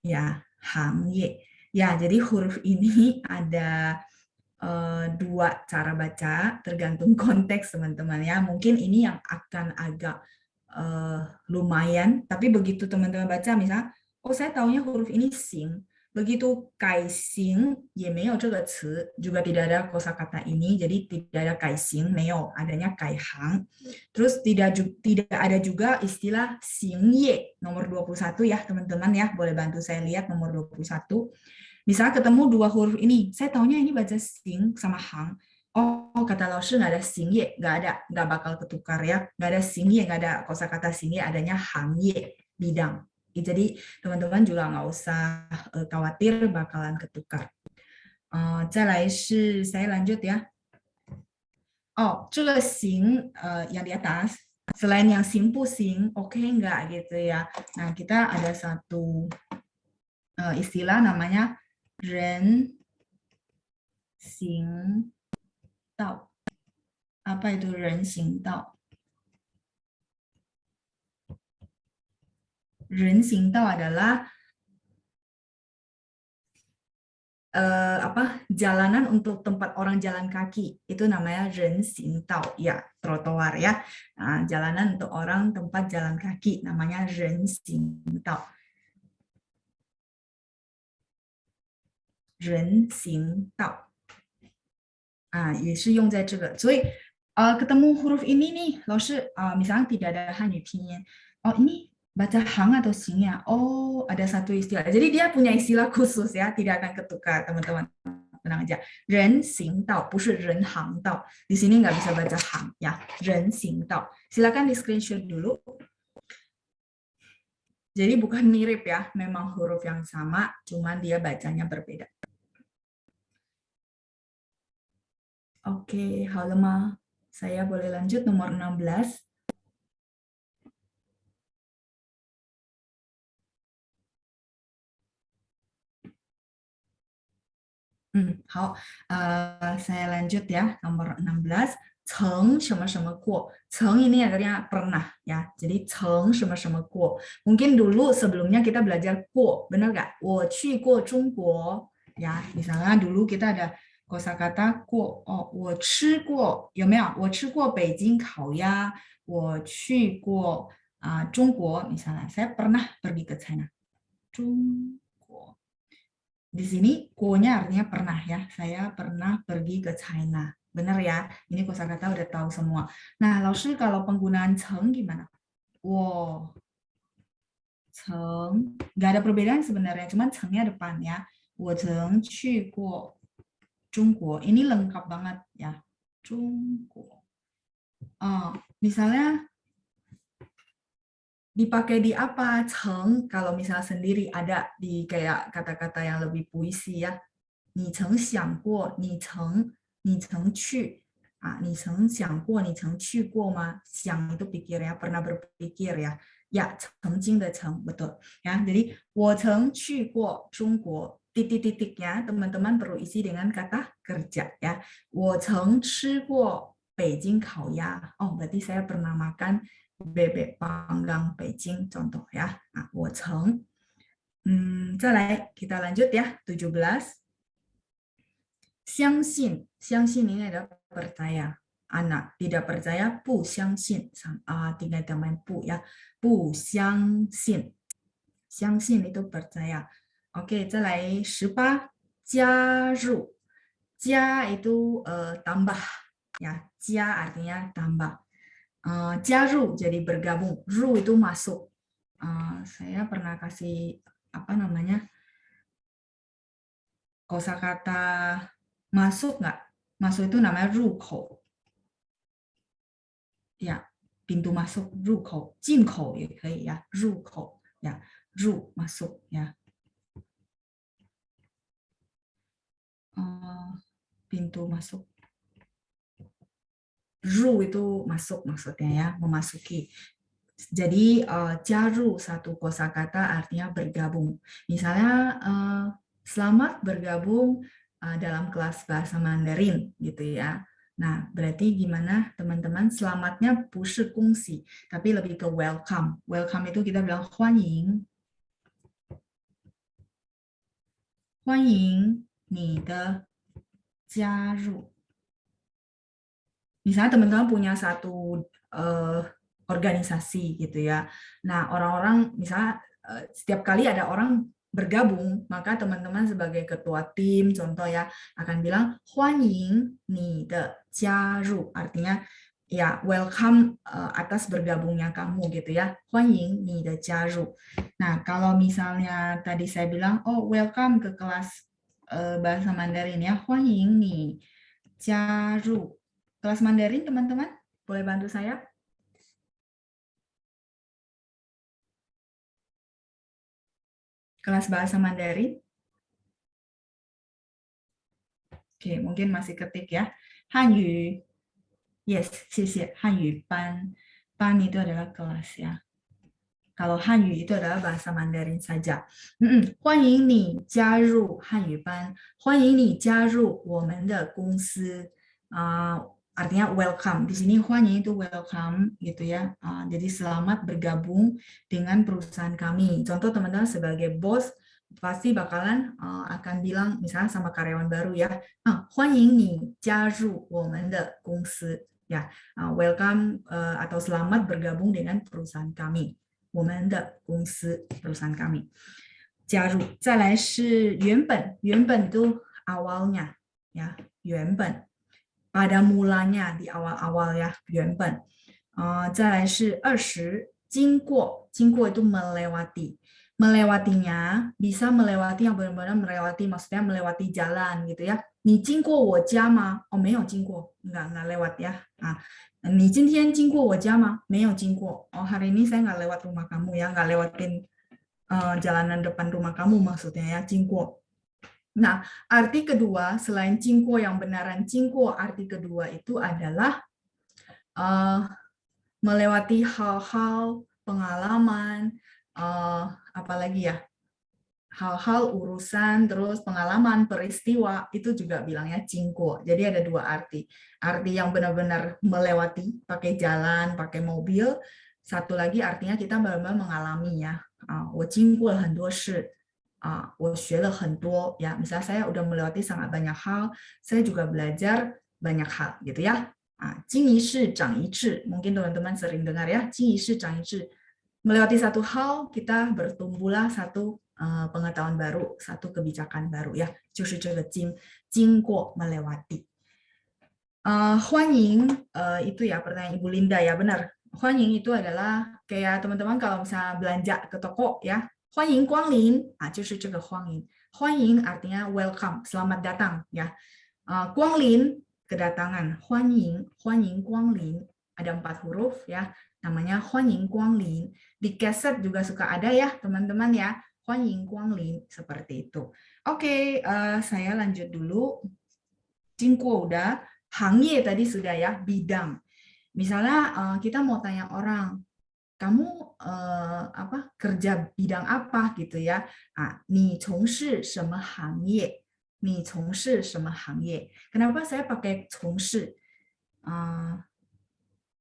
Ya, hangye. Ya, jadi huruf ini ada dua cara baca, tergantung konteks teman-teman ya. Mungkin ini yang akan agak lumayan, tapi begitu teman-teman baca misalnya, saya taunya huruf ini sing, begitu kai sing, ye meo zhe ge ci, juga tidak ada kosakata ini, jadi tidak ada kai sing, meo, adanya kai hang. Terus tidak ada juga istilah sing ye, nomor 21 ya teman-teman ya, boleh bantu saya lihat nomor 21. Misalnya ketemu dua huruf ini, saya taunya ini baca sing sama hang. Kata Laoshi nggak ada sing ye, nggak bakal ketukar ya, nggak ada sing ye, nggak ada kosakata sing ye, adanya hang ye, bidang. Jadi teman-teman juga nggak usah khawatir bakalan ketukar. 再来是 saya lanjut ya. 这个行 yang di atas, selain yang sing pu sing, oke nggak gitu ya. Nah kita ada satu istilah namanya 人行道. Apa itu 人行道? 人行道 adalah jalanan untuk tempat orang jalan kaki. Itu namanya 人行道 ya, trotoar ya. Nah, jalanan untuk orang tempat jalan kaki namanya 人行道. 人行道 也是用在这个，所以ketemu huruf ini nih, 老师 misalnya tidak ada hanyu pinyin, ini baca hang atau sing ya, ada satu istilah, jadi dia punya istilah khusus ya, tidak akan ketukar teman-teman, tenang aja. 人行道 不是人行道, di sini nggak bisa baca hang ya, 人行道. Silakan di screenshot dulu. Jadi bukan mirip ya, memang huruf yang sama, cuman dia bacanya berbeda. Oke, 好了吗? Saya boleh lanjut nomor 16. Saya lanjut ya, nomor 16. 曾什么什么过, 曾 ini artinya pernah ya, jadi 曾什么什么过. Mungkin dulu sebelumnya kita belajar 过, benar nggak? 我去过中国 ya, misalnya dulu kita ada kosakata 过, 我吃过, 有没有? 我吃过北京烤鸭, 我去过中国, misalnya saya pernah pergi ke China. 中国. Di sini 过nya artinya pernah ya, saya pernah pergi ke China. Benar ya, ini kosakata udah tahu semua. Nah, Laoshi kalau penggunaan 曾 gimana? 我曾 nggak ada perbedaan sebenarnya, cuman 曾nya depan ya. 我曾去过中国, ini lengkap banget ya. 中国. misalnya dipakai di apa? Ceng, kalau misalnya sendiri ada di kayak kata-kata yang lebih puisi ya. 你曾想过,你曾去 你曾想过,你曾去过吗? 想 itu pikir ya, pernah berpikir ya. Ya, 曾经的曾, betul. Ya, jadi 我曾去过中国, titik-titiknya teman-teman perlu isi dengan kata kerja ya. 我曾吃过北京烤鸭. Oh, berarti saya pernah makan bebek panggang Beijing, contoh ya. Nah, 我曾. 再来, kita lanjut ya, 17. 相信 ini adalah percaya. Anak tidak percaya, 不相信 tinggal tambahin 不 ya. 不相信. 相信 itu percaya. Oke, 再来18. 加入. 加 itu tambah ya. 加 artinya tambah. 加入 jadi bergabung. 入 itu masuk. Saya pernah kasih apa namanya? Kosakata masuk nggak? Masuk itu namanya 入口. Ya, pintu masuk 入口, 进口也可以ya, 入口 ya, 入 masuk ya. Pintu masuk. 入 itu masuk maksudnya ya, memasuki. Jadi 加入 satu kosakata artinya bergabung. Misalnya selamat bergabung dalam kelas bahasa Mandarin gitu ya. Nah, berarti gimana teman-teman? Selamatnya 不是恭喜, tapi lebih ke welcome. Welcome itu kita bilang 欢迎. 欢迎你的加入. Misalnya teman-teman punya satu organisasi gitu ya. Nah, orang-orang misalnya setiap kali ada orang bergabung, maka teman-teman sebagai ketua tim, contoh ya, akan bilang 欢迎你的加入, artinya ya welcome atas bergabungnya kamu gitu ya. 欢迎你的加入. Nah, kalau misalnya tadi saya bilang, oh welcome ke kelas bahasa Mandarin ya, 欢迎你加入. Kelas Mandarin teman-teman, boleh bantu saya? Kelas bahasa Mandarin. Oke, mungkin masih ketik ya. Hanyu. Yes, 谢谢. Hanyu ban. Ban itu adalah kelas ya. Kalau Hanyu itu adalah bahasa Mandarin saja. 欢迎你加入汉语班. 欢迎你加入我们的公司. Artinya welcome. Di sini 欢迎itu welcome gitu ya. Jadi selamat bergabung dengan perusahaan kami. Contoh teman-teman sebagai bos pasti bakalan akan bilang misalnya sama karyawan baru ya. 欢迎你加入我们的公司. Ya, welcome atau selamat bergabung dengan perusahaan kami. 我们的公司 perusahaan kami. 加入. 再来是原本. 原本 itu awalnya ya. 原本. Pada mulanya di awal-awal ya, 原本. 再来是20, 经过. 经过 itu melewati. Melewatinya bisa melewati yang benar-benar melewati, maksudnya melewati jalan gitu ya. 你经过我家吗? Oh, 没有经过, enggak lewat ya. 你今天经过我家吗? 没有经过. Oh, hari ini saya nggak lewat rumah kamu ya, nggak lewatin jalanan depan rumah kamu maksudnya ya, 经过. Nah, arti kedua selain 经过 yang benaran 经过, arti kedua itu adalah melewati hal-hal, pengalaman, apalagi ya, hal-hal urusan, terus pengalaman, peristiwa, itu juga bilangnya 经过. Jadi ada dua arti. Arti yang benar-benar melewati, pakai jalan, pakai mobil. Satu lagi artinya kita benar-benar mengalami ya. 我经过了很多事. 我学了很多 ya, misalnya saya udah melewati sangat banyak hal, saya juga belajar banyak hal gitu ya. 经一事长一智, mungkin teman-teman sering dengar ya, 经一事长一智. Melewati satu hal, kita bertumbuhlah satu pengetahuan baru, satu kebijakan baru ya. 就是这个经过 melewati. 欢迎 itu ya pertanyaan Ibu Linda ya, benar. 欢迎 itu adalah kayak teman-teman kalau misalnya belanja ke toko ya. 欢迎光临, 就是这个欢迎. 欢迎 artinya welcome, selamat datang ya. 光临 kedatangan, 欢迎光临. ada 4 huruf ya, namanya Huanying Guanglin. Di keset juga suka ada ya teman-teman ya, Huanying Guanglin, seperti itu. Oke, saya lanjut dulu. Jingguo udah, hangye tadi sudah ya, bidang. Misalnya kita mau tanya orang, kamu kerja bidang apa gitu ya? Ni congshi sheme hangye? Ni congshi sheme hangye? Kenapa saya pakai congshi?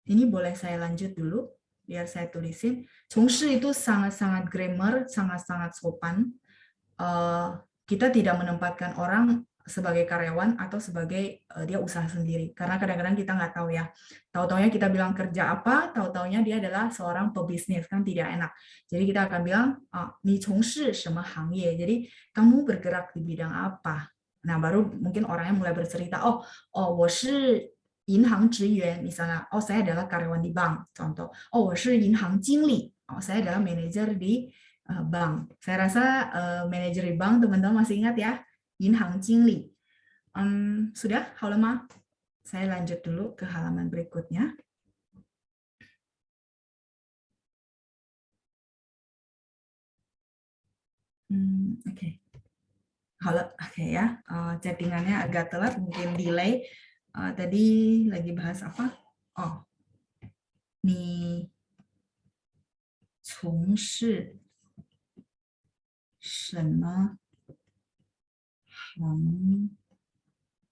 Ini boleh saya lanjut dulu, biar saya tulisin. Congshi itu sangat-sangat grammar, sangat-sangat sopan. Kita tidak menempatkan orang sebagai karyawan atau sebagai dia usaha sendiri, karena kadang-kadang kita nggak tahu ya, tahu-taunya kita bilang kerja apa, tahu-taunya dia adalah seorang pebisnis, kan tidak enak. Jadi kita akan bilang ni congshi sheme hangye, jadi kamu bergerak di bidang apa. Nah baru mungkin orangnya mulai bercerita, oh 我是银行职员, misalnya, oh saya adalah karyawan di bank, contoh, oh 我是银行经理, oh saya adalah manajer di bank. Saya rasa manajer di bank teman-teman masih ingat ya, Yinhang Jingli. Sudah, halaman? Saya lanjut dulu ke halaman berikutnya. Oke. Oke ya, chattingannya agak telat, mungkin delay. Tadi lagi bahas apa? Oh, ni 从事什么行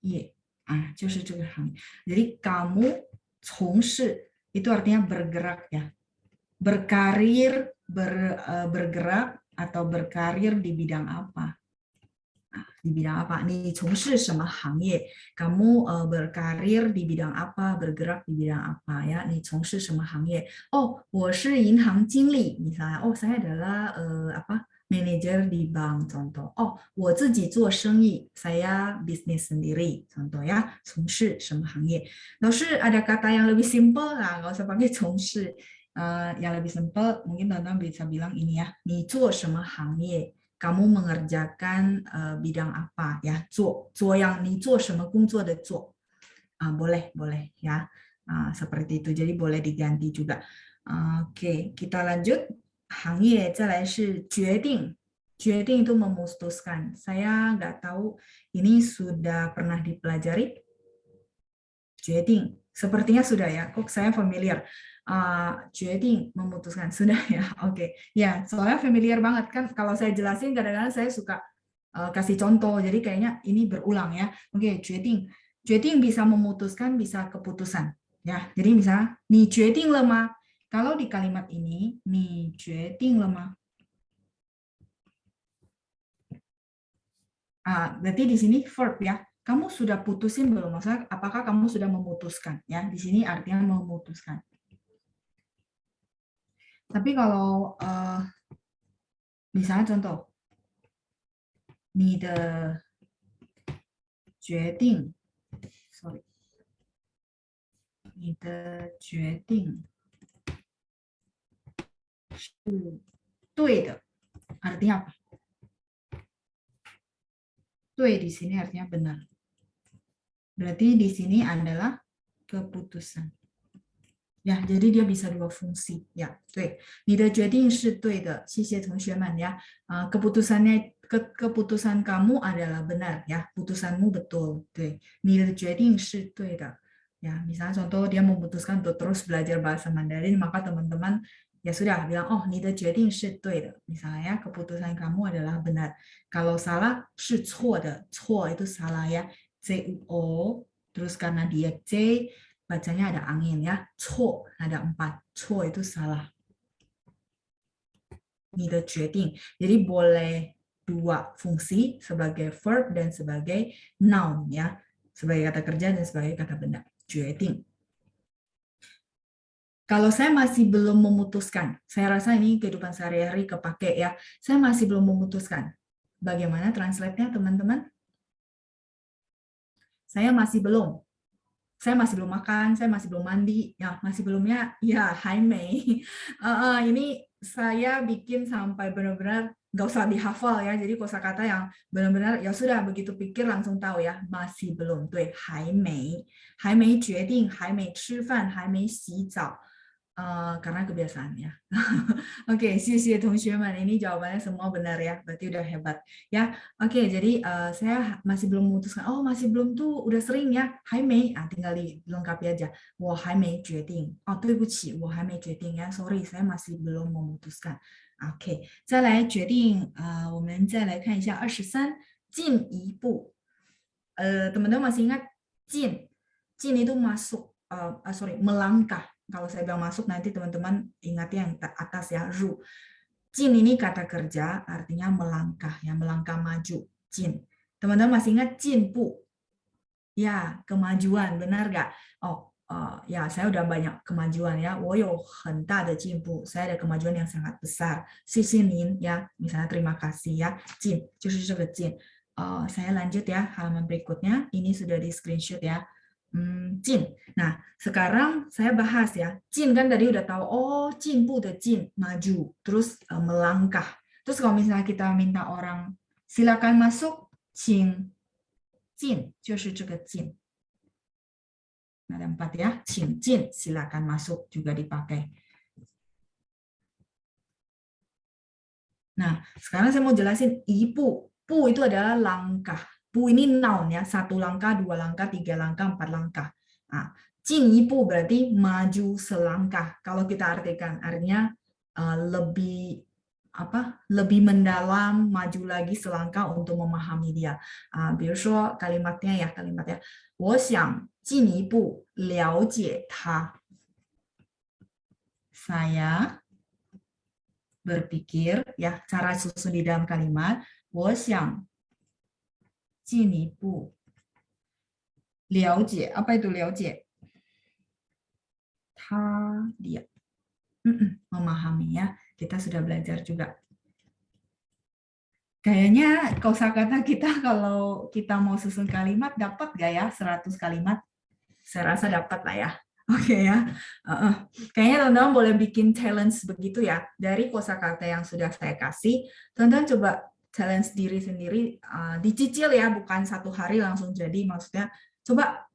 业？就是这个行业。Jadi kamu 从事 itu artinya bergerak ya, berkarir, bergerak atau berkarir di bidang apa? Di bidang apa? Ni 从事什么行业? Kamu berkarir di bidang apa? Bergerak di bidang apa ya? Ni 从事什么行业? Oh, 我是银行经理 misalnya. Oh, saya adalah manajer di bank, contoh. Oh, 我自己做生意, saya bisnis sendiri, contoh ya. 从事什么行业? 老师 ada kata yang lebih simple lah, nggak usah pakai 从事. Yang lebih simple, mungkin teman-teman bisa bilang ini ya. 你做什么行业? Kamu mengerjakan bidang apa ya? 做 yang 你做什么工作的做. Boleh ya. Seperti itu. Jadi boleh diganti juga. Oke, kita lanjut. 行业再来是决定. 决定 itu memutuskan. Saya nggak tahu ini sudah pernah dipelajari. 决定. Sepertinya sudah ya. Kok saya familiar. 决定 memutuskan, sudah ya, oke. Ya, soalnya familiar banget kan, kalau saya jelasin kadang-kadang saya suka kasih contoh, jadi kayaknya ini berulang ya. Oke, 决定 bisa memutuskan, bisa keputusan ya. Jadi misalnya 你决定了吗? Kalau di kalimat ini 你决定了吗? Berarti di sini verb ya. Kamu sudah putusin belum? Maksudnya apakah kamu sudah memutuskan ya? Di sini artinya memutuskan. Tapi kalau misalnya contoh, 你的决定 你的决定是对的, artinya apa? 对 di sini artinya benar. Berarti di sini adalah keputusan. Ya, jadi dia bisa dua fungsi ya. 对，你的决定是对的，谢谢同学们ya. Keputusan kamu adalah benar ya, putusanmu betul. 对，你的决定是对的. Ya, misalnya contoh dia memutuskan untuk terus belajar bahasa Mandarin, maka teman-teman ya sudah bilang, oh, 你的决定是对的. Misalnya keputusan kamu adalah benar. Kalau salah 是错的, 错 itu salah ya. C-U-O, terus karena dia C, bacanya ada angin ya. 错 ada 4. 错 itu salah. 你的决定. Jadi boleh dua fungsi sebagai verb dan sebagai noun ya. Sebagai kata kerja dan sebagai kata benda. 决定. Kalau saya masih belum memutuskan, saya rasa ini kehidupan sehari-hari kepake ya. Saya masih belum memutuskan. Bagaimana translate-nya teman-teman? Saya masih belum makan, saya masih belum mandi, ya masih belumnya, ya, hai Mei. Ini saya bikin sampai benar-benar nggak usah dihafal ya. Jadi kosakata yang benar-benar ya sudah begitu pikir langsung tahu ya. Masih belum, 对，还没决定，还没吃饭，还没洗澡。karena kebiasaan ya. Oke, 谢谢同学们. Ini jawabannya semua benar ya. Berarti udah hebat ya. Oke, jadi saya masih belum memutuskan. Oh, masih belum tuh udah sering ya. 还没, tinggal dilengkapi aja. 我还没决定. Oh, 对不起，我还没决定 ya. Sorry, saya masih belum memutuskan. Oke, 再来决定。我们再来看一下23. 进一步. Teman-teman masih ingat 进? 进 itu masuk. Melangkah. Kalau saya bilang masuk, nanti teman-teman ingat yang atas ya, ru. Jin ini kata kerja, artinya melangkah, ya, melangkah maju. Jin. Teman-teman masih ingat jin bu? Ya, kemajuan, benar nggak? Oh, ya, saya udah banyak kemajuan ya. 我有很大的进步. Saya ada kemajuan yang sangat besar. 谢谢您 ya, misalnya terima kasih ya. Jin, 就是这个jin. Saya lanjut ya, halaman berikutnya. Ini sudah di screenshot ya. Jin. Nah, sekarang saya bahas ya. Jin kan tadi udah tahu, oh, jinbu de jin, maju, terus melangkah. Terus kalau misalnya kita minta orang silakan masuk, qing jin, 就是这个jin. Ada 4 ya, qing jin, silakan masuk juga dipakai. Nah, sekarang saya mau jelasin ibu. Pu itu adalah langkah. Bu ini noun ya, 1 langkah, 2 langkah, 3 langkah, 4 langkah. Nah, jin ibu berarti maju selangkah. Kalau kita artikan, artinya lebih mendalam, maju lagi selangkah untuk memahami dia. 比如说 kalimatnya ya, 我想进一步了解他. Saya berpikir ya, cara susun di dalam kalimat, 我想进一步了解. Apa itu 了解? Dia memahami ya. Kita sudah belajar juga. Kayaknya kosakata kita kalau kita mau susun kalimat dapat gak ya 100 kalimat? Saya rasa dapat lah ya. Oke ya. Kayaknya teman-teman boleh bikin challenge begitu ya. Dari kosakata yang sudah saya kasih, teman-teman coba challenge diri sendiri, dicicil ya, bukan 1 hari langsung jadi. Maksudnya coba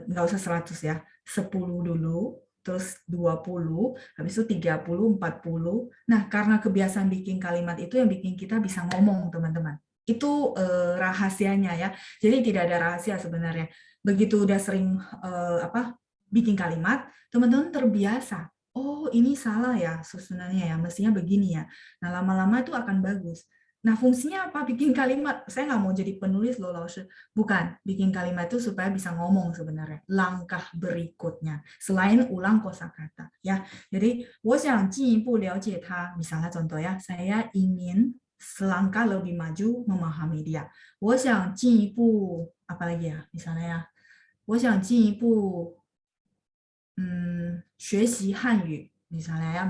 nggak usah 100 ya, 10 dulu, terus 20, habis itu 30, 40. Nah, karena kebiasaan bikin kalimat itu yang bikin kita bisa ngomong, teman-teman. Itu rahasianya ya. Jadi tidak ada rahasia sebenarnya. Begitu udah sering bikin kalimat, teman-teman terbiasa. Oh, ini salah ya susunannya ya, mestinya begini ya. Nah, lama-lama itu akan bagus. Nah, fungsinya apa bikin kalimat? Saya nggak mau jadi penulis loh, bukan. Bikin kalimat itu supaya bisa ngomong sebenarnya. Langkah berikutnya, selain ulang kosakata. Ya, jadi, 我想进一步了解他. Misalnya contoh ya, saya ingin selangkah lebih maju memahami dia. 我想进一步, apa lagi ya? Misalnya ya, 我想进一步学习汉语. Misalnya ya,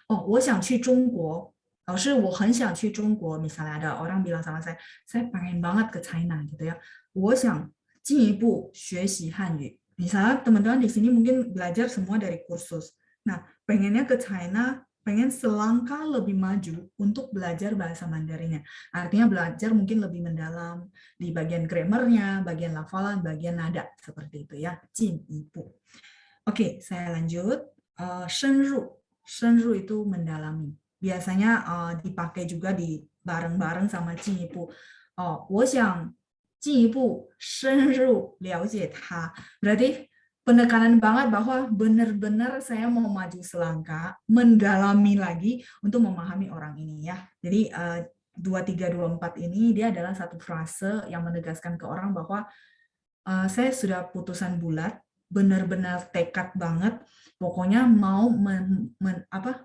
oh, 我想去中国. 老师，我很想去中国. Misalnya ada orang bilang sama saya pengen banget ke China gitu ya. 我想进一步学习汉语. Misalnya teman-teman di sini mungkin belajar semua dari kursus. Nah, pengennya ke China, pengen selangkah lebih maju untuk belajar bahasa Mandarinnya. Artinya belajar mungkin lebih mendalam di bagian grammarnya, bagian lafalan, bagian nada seperti itu ya. 进一步. Oke, saya lanjut. 深入itu mendalami. Biasanya dipakai juga di bareng-bareng sama 进一步. 我想进一步深入了解他. Berarti penekanan banget bahwa benar-benar saya mau maju selangkah, mendalami lagi untuk memahami orang ini ya. Jadi 2324 ini dia adalah satu frase yang menegaskan ke orang bahwa saya sudah putusan bulat, benar-benar tekad banget, pokoknya mau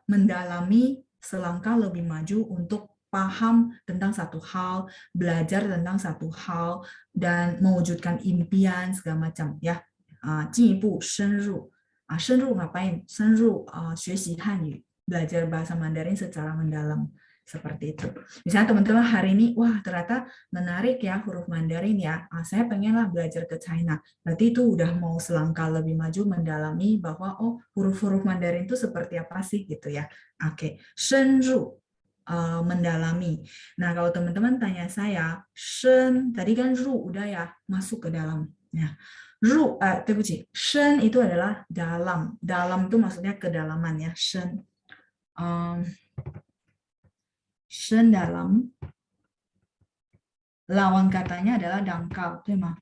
mendalami selangkah lebih maju untuk paham tentang satu hal, belajar tentang satu hal, dan mewujudkan impian segala macam ya. 进一步深入. 深入 ngapain? 深入学习汉语, belajar bahasa Mandarin secara mendalam. Seperti itu. Misalnya teman-teman hari ini, wah ternyata menarik ya huruf Mandarin ya. Saya pengenlah belajar ke China. Berarti itu udah mau selangkah lebih maju mendalami bahwa oh huruf-huruf Mandarin itu seperti apa sih gitu ya. Oke, 深入 mendalami. Nah, kalau teman-teman tanya saya, shen, tadi kan ru udah ya, masuk ke dalam. Ya. Ru, shen itu adalah dalam. Dalam itu maksudnya kedalaman ya, shen. Shen dalam. Lawan katanya adalah dangkal, 对吗？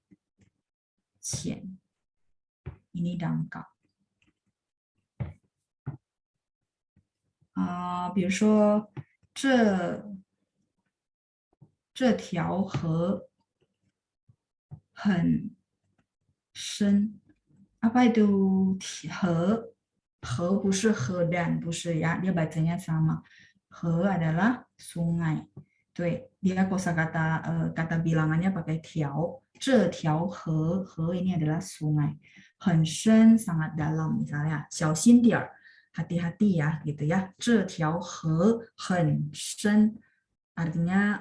浅. Ini dangkal. 比如说这条河很深。Apa itu 河？河不是河dan，不是ya, dia bacanya sama. 河 adalah sungai. 对, dia kosakata kata bilangannya pakai 条. 这条河, 河 ini adalah sungai. 很深 sangat dalam misalnya. 小心点儿. Hati-hati ya, gitu ya. 这条河很深 artinya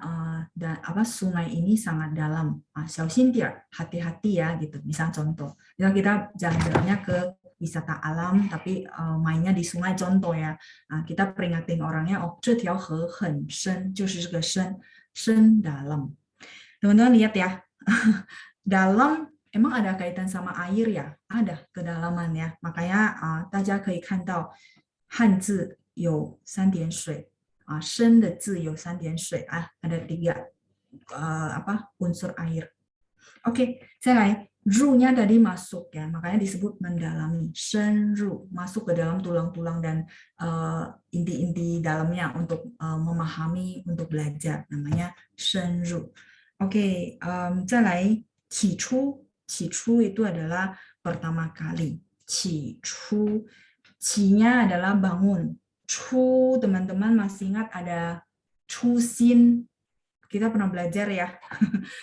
sungai ini sangat dalam. 小心点儿, hati-hati ya, gitu. Misal contoh. Misal kita jalan-jalannya ke wisata alam, tapi mainnya di sungai contoh ya. Kita peringatin orangnya, 这条河很深, 就是这个深, 深 dalam. Teman-teman lihat ya, dalam emang ada kaitan sama air ya? Ada kedalaman ya. Makanya 大家可以看到汉字有3点水，深的字有3点水ada 3 unsur air. Oke, saya lain. Ru-nya tadi masuk ya, makanya disebut mendalami. Shen ru, masuk ke dalam tulang-tulang dan inti-inti dalamnya untuk memahami, untuk belajar. Namanya shen ru. Oke, 再来起初。起初itu adalah pertama kali. 起初. Ci-nya adalah bangun. Chu, teman-teman masih ingat ada chusin. Kita pernah belajar ya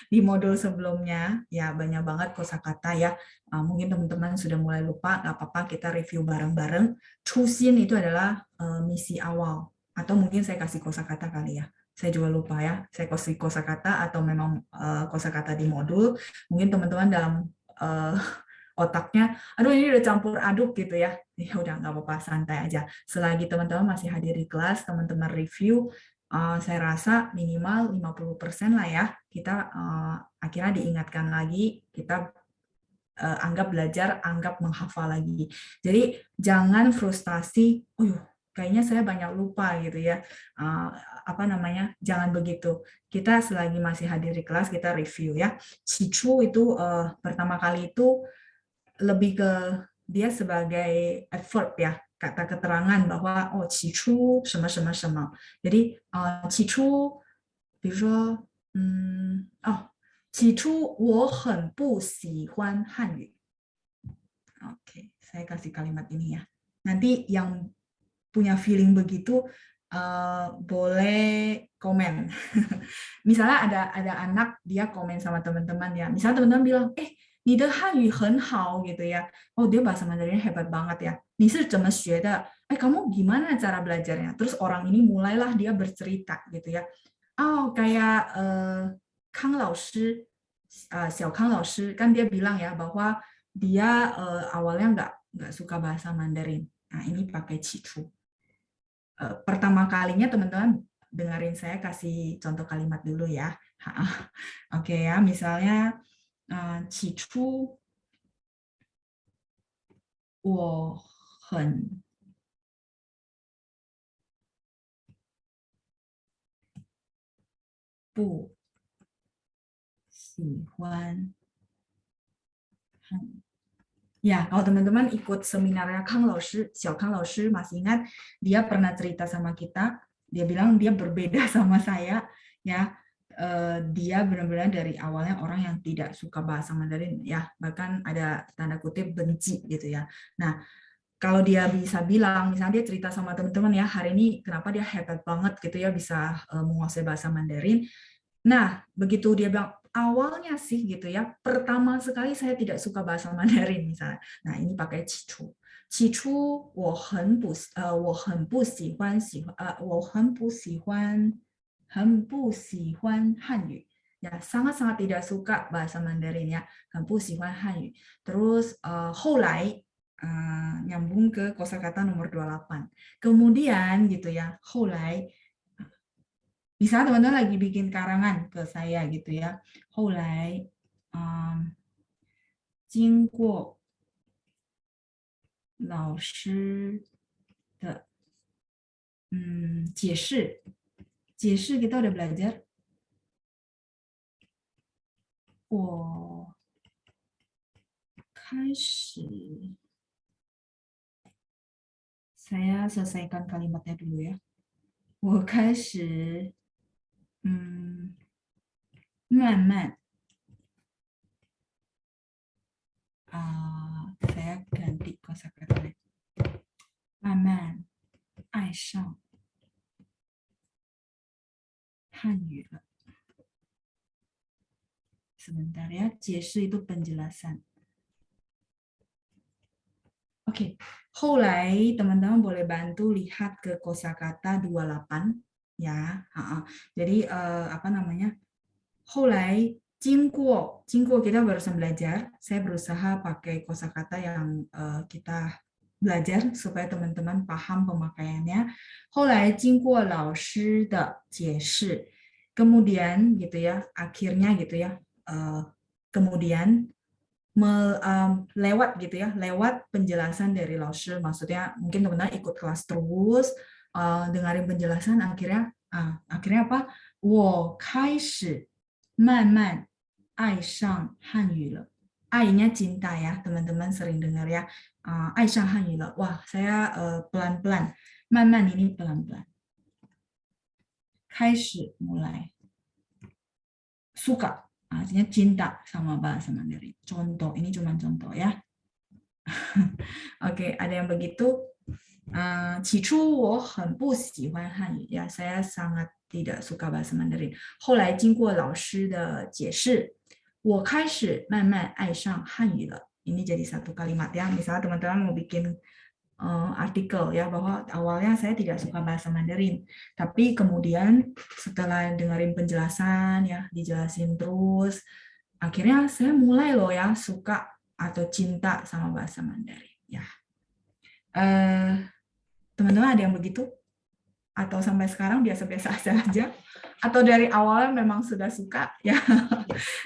di modul sebelumnya. Ya, banyak banget kosakata ya. Mungkin teman-teman sudah mulai lupa, nggak apa-apa, kita review bareng-bareng. Chusin itu adalah misi awal. Atau mungkin saya kasih kosakata kali ya. Saya juga lupa ya, saya kasih kosakata atau memang kosakata di modul. Mungkin teman-teman dalam otaknya, aduh ini udah campur aduk gitu ya. Ya udah nggak apa-apa, santai aja. Selagi teman-teman masih hadir di kelas, teman-teman review, saya rasa minimal 50% lah ya. Kita akhirnya diingatkan lagi, kita anggap belajar, anggap menghafal lagi. Jadi jangan frustasi, kayaknya saya banyak lupa gitu ya. Jangan begitu. Kita selagi masih hadir di kelas, kita review ya. Cicu itu pertama kali itu lebih ke dia sebagai adverb ya, kata keterangan bahwa cicu sama. Jadi cicu, 比如说起初我很不喜欢汉语. Oke, saya kasih kalimat ini ya. Nanti yang punya feeling begitu boleh komen. Misalnya ada anak dia komen sama teman-teman ya. Misalnya teman-teman bilang, 你的汉语很好 gitu ya. Dia bahasa Mandarinnya hebat banget ya. 你是怎么学的? Kamu gimana cara belajarnya? Terus orang ini mulailah dia bercerita gitu ya. Kayak Kang Lao Shi, Xiao Kang Lao Shi, kan dia bilang ya bahwa dia awalnya nggak suka bahasa Mandarin. Nah, ini pakai cicu. Pertama kalinya teman-teman dengerin saya kasih contoh kalimat dulu ya. Oke ya, misalnya 起初我很不喜欢 Ya, kalau teman-teman ikut seminarnya Kang Lao Shi, Xiao Kang Lao Shi, masih ingat dia pernah cerita sama kita, dia bilang dia berbeda sama saya, ya. Dia benar-benar dari awalnya orang yang tidak suka bahasa Mandarin, ya, bahkan ada tanda kutip benci gitu ya. Nah, kalau dia bisa bilang, misalnya dia cerita sama teman-teman ya, hari ini kenapa dia hebat banget gitu ya bisa menguasai bahasa Mandarin. Nah, begitu dia bilang awalnya sih gitu ya, pertama sekali saya tidak suka bahasa Mandarin misalnya. Nah, ini pakai 起初。起初我很不喜欢汉语。Ya, sangat-sangat tidak suka bahasa Mandarin ya. 很不喜欢汉语。Terus 后来 nyambung ke kosakata nomor 28. Kemudian gitu ya, 后来 Bisa teman-teman lagi bikin karangan ke saya gitu ya. 后来经过老师的解释kita udah belajar. 我开始 saya selesaikan kalimatnya dulu ya. 我开始慢慢 saya ganti kosakata. 慢慢爱上汉语了. Sebentar ya, 解释 itu penjelasan. Oke, 后来 teman-teman boleh bantu lihat ke kosakata 28 ya. Jadi apa namanya? 后来经过 kita barusan belajar. Saya berusaha pakai kosakata yang kita belajar supaya teman-teman paham pemakaiannya. 后来经过老师的解释. Kemudian gitu ya, akhirnya gitu ya. Kemudian lewat gitu ya, lewat penjelasan dari Laoshi, maksudnya mungkin teman-teman ikut kelas terus, dengerin penjelasan, akhirnya apa? 我开始慢慢爱上汉语了. Ai-nya cinta ya, teman-teman sering dengar ya. 爱上汉语了. Wah, saya pelan-pelan. 慢慢 ini pelan-pelan. 开始 mulai. Suka. Artinya cinta sama bahasa Mandarin. Contoh, ini cuma contoh ya. Oke, ada yang begitu. 起初我很不喜欢汉语 ya, saya sangat tidak suka bahasa Mandarin. 后来经过老师的解释，我开始慢慢爱上汉语了. Ini jadi satu kalimat ya. Misalnya teman-teman mau bikin artikel ya, bahwa awalnya saya tidak suka bahasa Mandarin, tapi kemudian setelah dengerin penjelasan ya, dijelasin terus, akhirnya saya mulai loh ya suka atau cinta sama bahasa Mandarin ya. Teman-teman ada yang begitu? Atau sampai sekarang biasa-biasa aja? Atau dari awal memang sudah suka ya?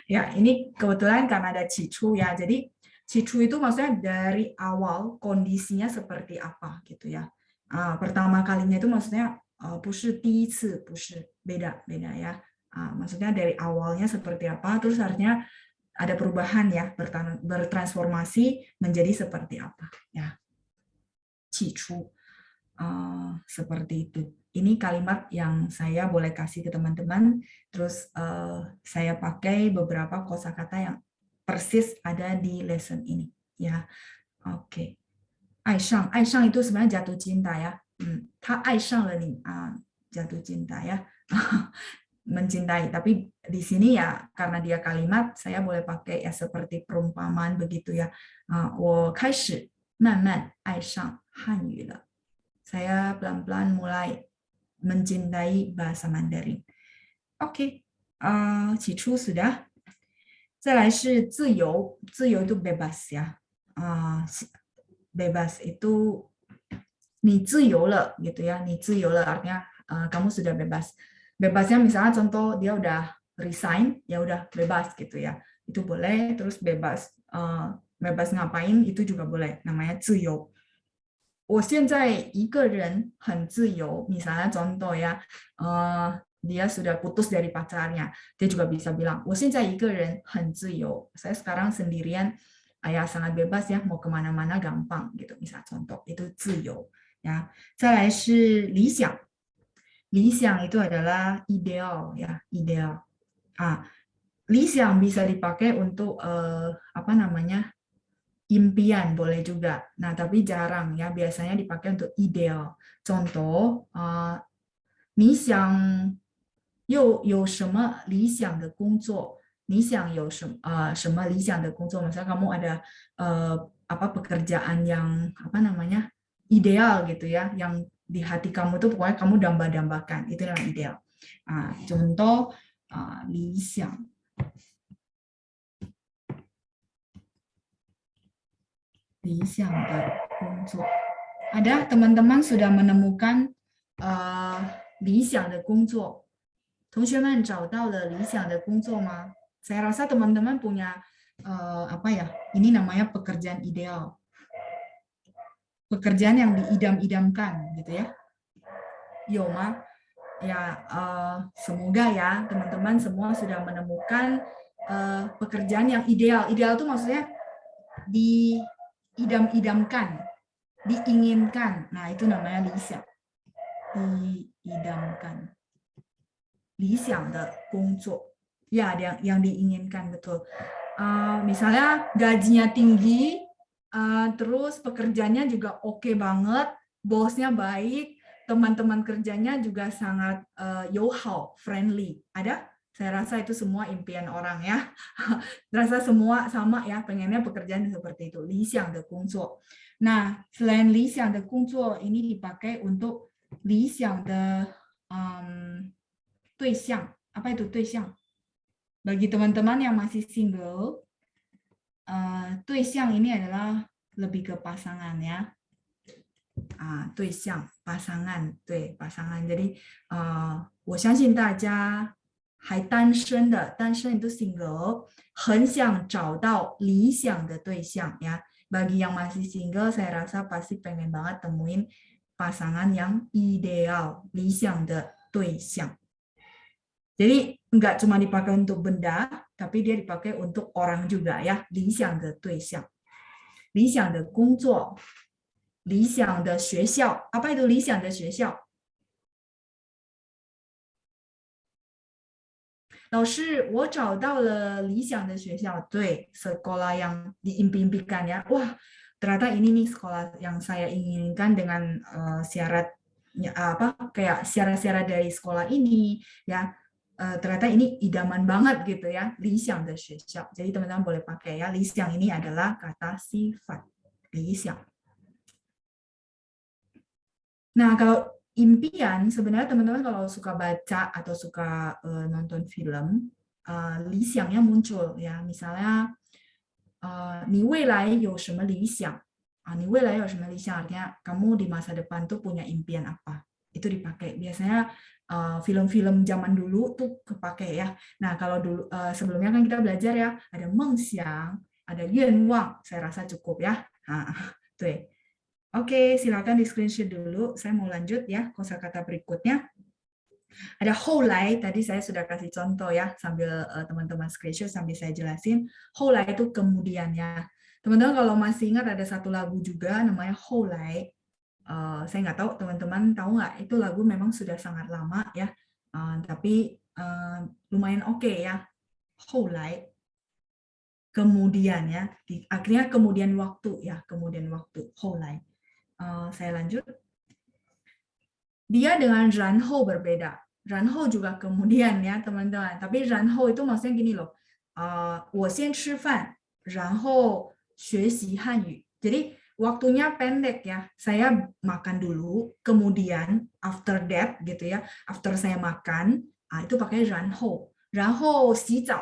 Ya, ini kebetulan karena ada cicu ya, jadi cicu itu maksudnya dari awal kondisinya seperti apa gitu ya. Pertama kalinya itu maksudnya 不是第一次, 不是 beda ya. Maksudnya dari awalnya seperti apa, terus artinya ada perubahan ya, bertransformasi menjadi seperti apa ya. Cicu seperti itu. Ini kalimat yang saya boleh kasih ke teman-teman. Terus saya pakai beberapa kosakata yang persis ada di lesson ini ya. Oke. 爱上 itu sebenarnya jatuh cinta ya. 他爱上了你 jatuh cinta ya. Mencintai, tapi di sini ya karena dia kalimat saya boleh pakai ya seperti perumpamaan begitu ya. 我开始慢慢爱上汉语了. Saya pelan-pelan mulai mencintai bahasa Mandarin. Oke. 起初 sudah. 再来是自由，自由 itu bebas ya. Bebas itu 你自由了 gitu ya, 你自由了 artinya kamu sudah bebas. Bebasnya misalnya contoh dia udah resign, ya udah bebas gitu ya. Itu boleh, terus bebas bebas ngapain itu juga boleh, namanya 自由. 我现在一个人很自由, misalnya contoh ya, dia sudah putus dari pacarnya, dia juga bisa bilang, 我现在一个人很自由, saya sekarang sendirian, ya sangat bebas ya, mau kemana-mana gampang gitu, misal contoh, itu 自由 ya. 再来是理想, 理想 itu adalah ideal ya, ideal. Lý想 bisa dipakai untuk apa namanya, impian boleh juga. Nah, tapi jarang ya, biasanya dipakai untuk ideal. Contoh, 你想有什么理想的工作？你想有什么理想的工作？ Misalnya kamu ada apa pekerjaan yang apa namanya ideal gitu ya, yang di hati kamu tuh pokoknya kamu damba-dambakan, itu yang ideal. Contoh 理想。 理想的工作. Ada teman-teman sudah menemukan 理想的工作同学们找到了理想的工作吗？ Saya rasa teman-teman punya apa ya? Ini namanya pekerjaan ideal. Pekerjaan yang diidam-idamkan gitu ya. Yoma, ya semoga ya teman-teman semua sudah menemukan pekerjaan yang ideal. Ideal itu maksudnya diidam-idamkan, diinginkan. Nah, itu namanya lixiang. Diidamkan. Lixiang de gongzuo. Ya, yang diinginkan, betul. Misalnya gajinya tinggi, terus pekerjaannya juga oke banget, bosnya baik, teman-teman kerjanya juga sangat友好, friendly. Ada? Saya rasa itu semua impian orang ya. Rasa semua sama ya, pengennya pekerjaan seperti itu. Lixiang de gongzuo. Nah, selain lixiang de gongzuo ini dipakai untuk lixiang de duixiang. Apa itu duixiang? Bagi teman-teman yang masih single, duixiang ini adalah lebih ke pasangan ya. Duixiang, pasangan, 对，pasangan. Jadi 我相信大家还单身的，单身itu single, 很想找到理想的对象ya. Bagi yang masih single, saya rasa pasti pengen banget temuin pasangan yang ideal, 理想的对象. Jadi nggak cuma dipakai untuk benda, tapi dia dipakai untuk orang juga ya. 理想的对象，理想的工作，理想的学校。Apa itu 理想的学校？老师，我找到了理想的学校。对， sekolah yang diimpikan ya. Wah, ternyata ini nih sekolah yang saya inginkan dengan syaratnya kayak syarat-syarat dari sekolah ini ya. Ternyata ini idaman banget gitu ya, 理想的学校. Jadi teman-teman boleh pakai ya, 理想 ini adalah kata sifat, 理想. Nah, kalau impian, sebenarnya teman-teman kalau suka baca atau suka nonton film, 理想nya muncul ya. Misalnya, 你未来有什么理想? 你未来有什么理想? Artinya kamu di masa depan tuh punya impian apa? Itu dipakai. Biasanya film-film zaman dulu tuh kepake ya. Nah, kalau dulu sebelumnya kan kita belajar ya, ada mengxiang, ada yuanwang. Saya rasa cukup ya. Tuh. Oke, silakan di screenshot dulu. Saya mau lanjut ya kosakata berikutnya. Ada houlai, tadi saya sudah kasih contoh ya, sambil teman-teman screenshot sambil saya jelasin. Houlai itu kemudian ya. Teman-teman kalau masih ingat ada satu lagu juga namanya houlai. Saya nggak tahu teman-teman tahu nggak, itu lagu memang sudah sangat lama ya, tapi lumayan oke ya. Houlai, kemudian ya, akhirnya kemudian waktu ya, kemudian waktu. Houlai. Saya lanjut. Dia dengan ranhou berbeda. Ranhou juga kemudian ya teman-teman, tapi ranhou itu maksudnya gini loh. 我先吃饭，然后学习汉语. Jadi waktunya pendek ya, saya makan dulu, kemudian after that gitu ya, after saya makan, itu pakai 然后 洗澡,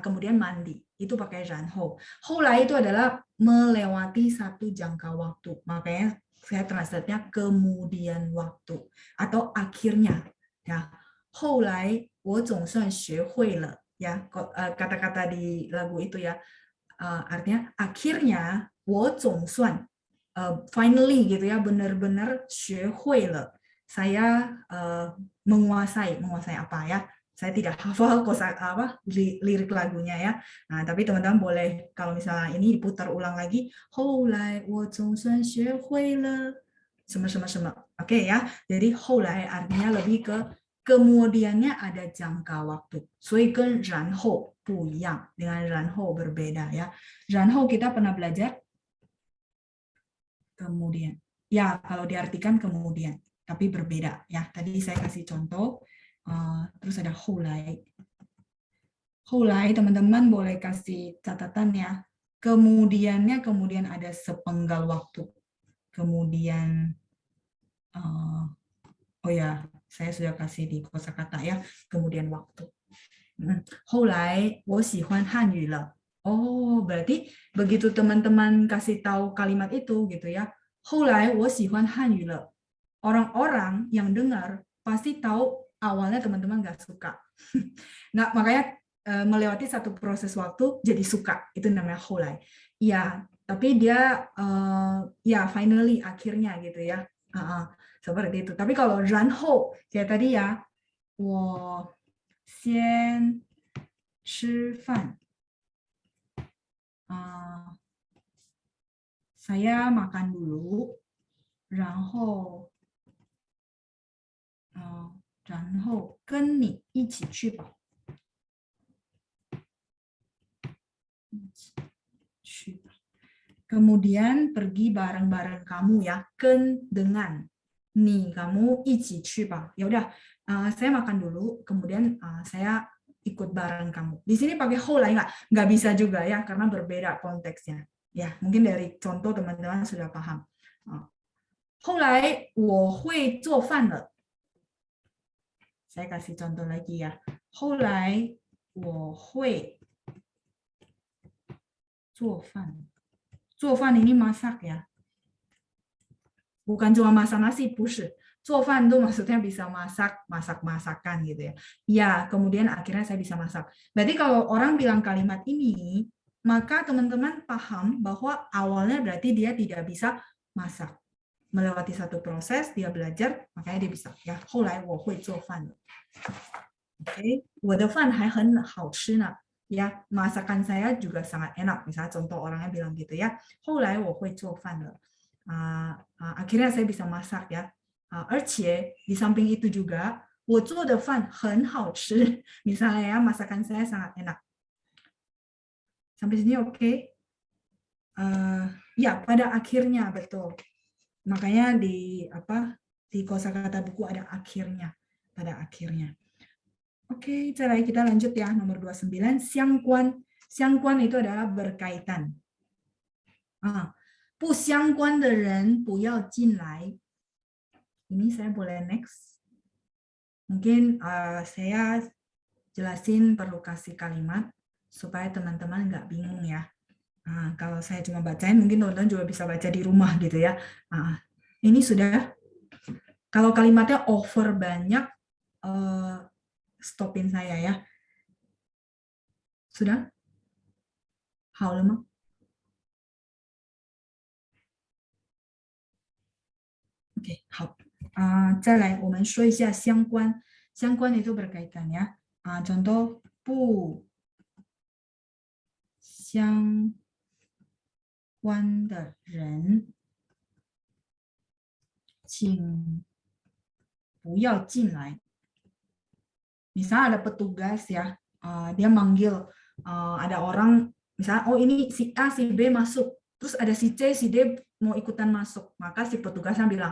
kemudian mandi, itu pakai 然后. Houlai itu adalah melewati satu jangka waktu, makanya saya translate-nya kemudian waktu atau akhirnya ya. Houlai 我总算学会了 ya, kata-kata di lagu itu ya, artinya akhirnya 我总算finally gitu ya, benar-benar 学会了. Saya menguasai apa ya? Saya tidak hafal lirik lagunya ya. Nah, tapi teman-teman boleh kalau misalnya ini diputar ulang lagi, 后来我总算学会了 什么. Oke ya. Jadi 后来 artinya lebih ke kemudiannya ada jangka waktu. 所以跟然后不一样, dengan 然后 berbeda ya. 然后 kita pernah belajar kemudian. Ya, kalau diartikan kemudian, tapi berbeda ya. Tadi saya kasih contoh, terus ada houlai. Houlai, teman-teman boleh kasih catatan ya. Kemudiannya kemudian ada sepenggal waktu. Kemudian, oh ya, saya sudah kasih di kosakata ya, kemudian waktu. Houlai, 我喜欢汉语了. Oh, berarti begitu teman-teman kasih tahu kalimat itu gitu ya. 后来我喜欢汉语了. Orang-orang yang dengar pasti tahu awalnya teman-teman nggak suka. Nah, makanya melewati satu proses waktu jadi suka, itu namanya 后来. Ya, tapi dia ya finally akhirnya gitu ya. Seperti itu. Tapi kalau 然后 kayak tadi ya, 我先吃饭. Saya makan dulu, 然后跟你一起去吧. 去吧. Kemudian pergi bareng-bareng kamu ya, 跟 dengan, 你 kamu 一起去吧. Ya udah, saya makan dulu, kemudian saya ikut bareng kamu. Di sini pakai 后来nggak bisa juga ya, karena berbeda konteksnya. Ya, mungkin dari contoh teman-teman sudah paham. 后来我会做饭了. Saya kasih contoh lagi ya. 后来我会做饭. 做饭 ini masak ya. Bukan cuma masak nasi, 不是. 做饭 itu maksudnya bisa masak-masakan gitu ya. Ya, kemudian akhirnya saya bisa masak. Berarti kalau orang bilang kalimat ini, maka teman-teman paham bahwa awalnya berarti dia tidak bisa masak. Melewati satu proses, dia belajar, makanya dia bisa. Ya, 后来我会做饭了. Oke, 我的饭还很好吃呢. Ya, masakan saya juga sangat enak. Misalnya contoh orangnya bilang gitu ya. 后来我会做饭了. Akhirnya saya bisa masak ya. 而且 di samping itu juga 我做的饭很好吃. Misalnya ya, masakan saya sangat enak. Sampai sini oke? Ya, pada akhirnya betul. Makanya di kosakata buku ada akhirnya, pada akhirnya. Oke, cara kita lanjut ya, nomor 29, 相关. 相关 itu adalah berkaitan. 不相关的人不要进来. Ini saya boleh next. Mungkin saya jelasin perlu kasih kalimat supaya teman-teman nggak bingung ya. Kalau saya cuma bacain, mungkin teman-teman juga bisa baca di rumah gitu ya. Ini sudah. Kalau kalimatnya over banyak, stopin saya ya. Sudah? 好了吗? Oke, 好。再来，我们说一下相关。相关 itu berkaitan ya. Contoh 不相关的人请不要进来. Misalnya ada petugas ya, dia manggil ada orang, misalnya oh ini si A, si B masuk, terus ada si C, si D mau ikutan masuk, maka si petugasnya bilang,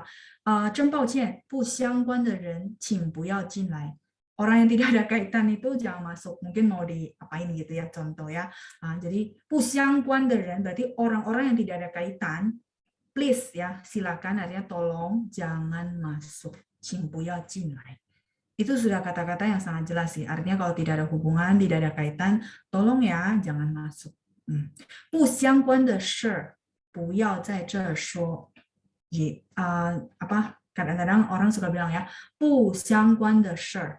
真抱歉，不相关的人请不要进来. Orang yang tidak ada kaitan itu jangan masuk, mungkin mau diapain gitu ya, contoh ya. Jadi 不相关的人 berarti orang-orang yang tidak ada kaitan, please ya, silakan, artinya tolong jangan masuk, 请不要进来. Itu sudah kata-kata yang sangat jelas sih. Artinya kalau tidak ada hubungan, tidak ada kaitan, tolong ya jangan masuk. 不相关的事不要在这儿说. Kadang-kadang orang suka bilang ya, 不相关的事.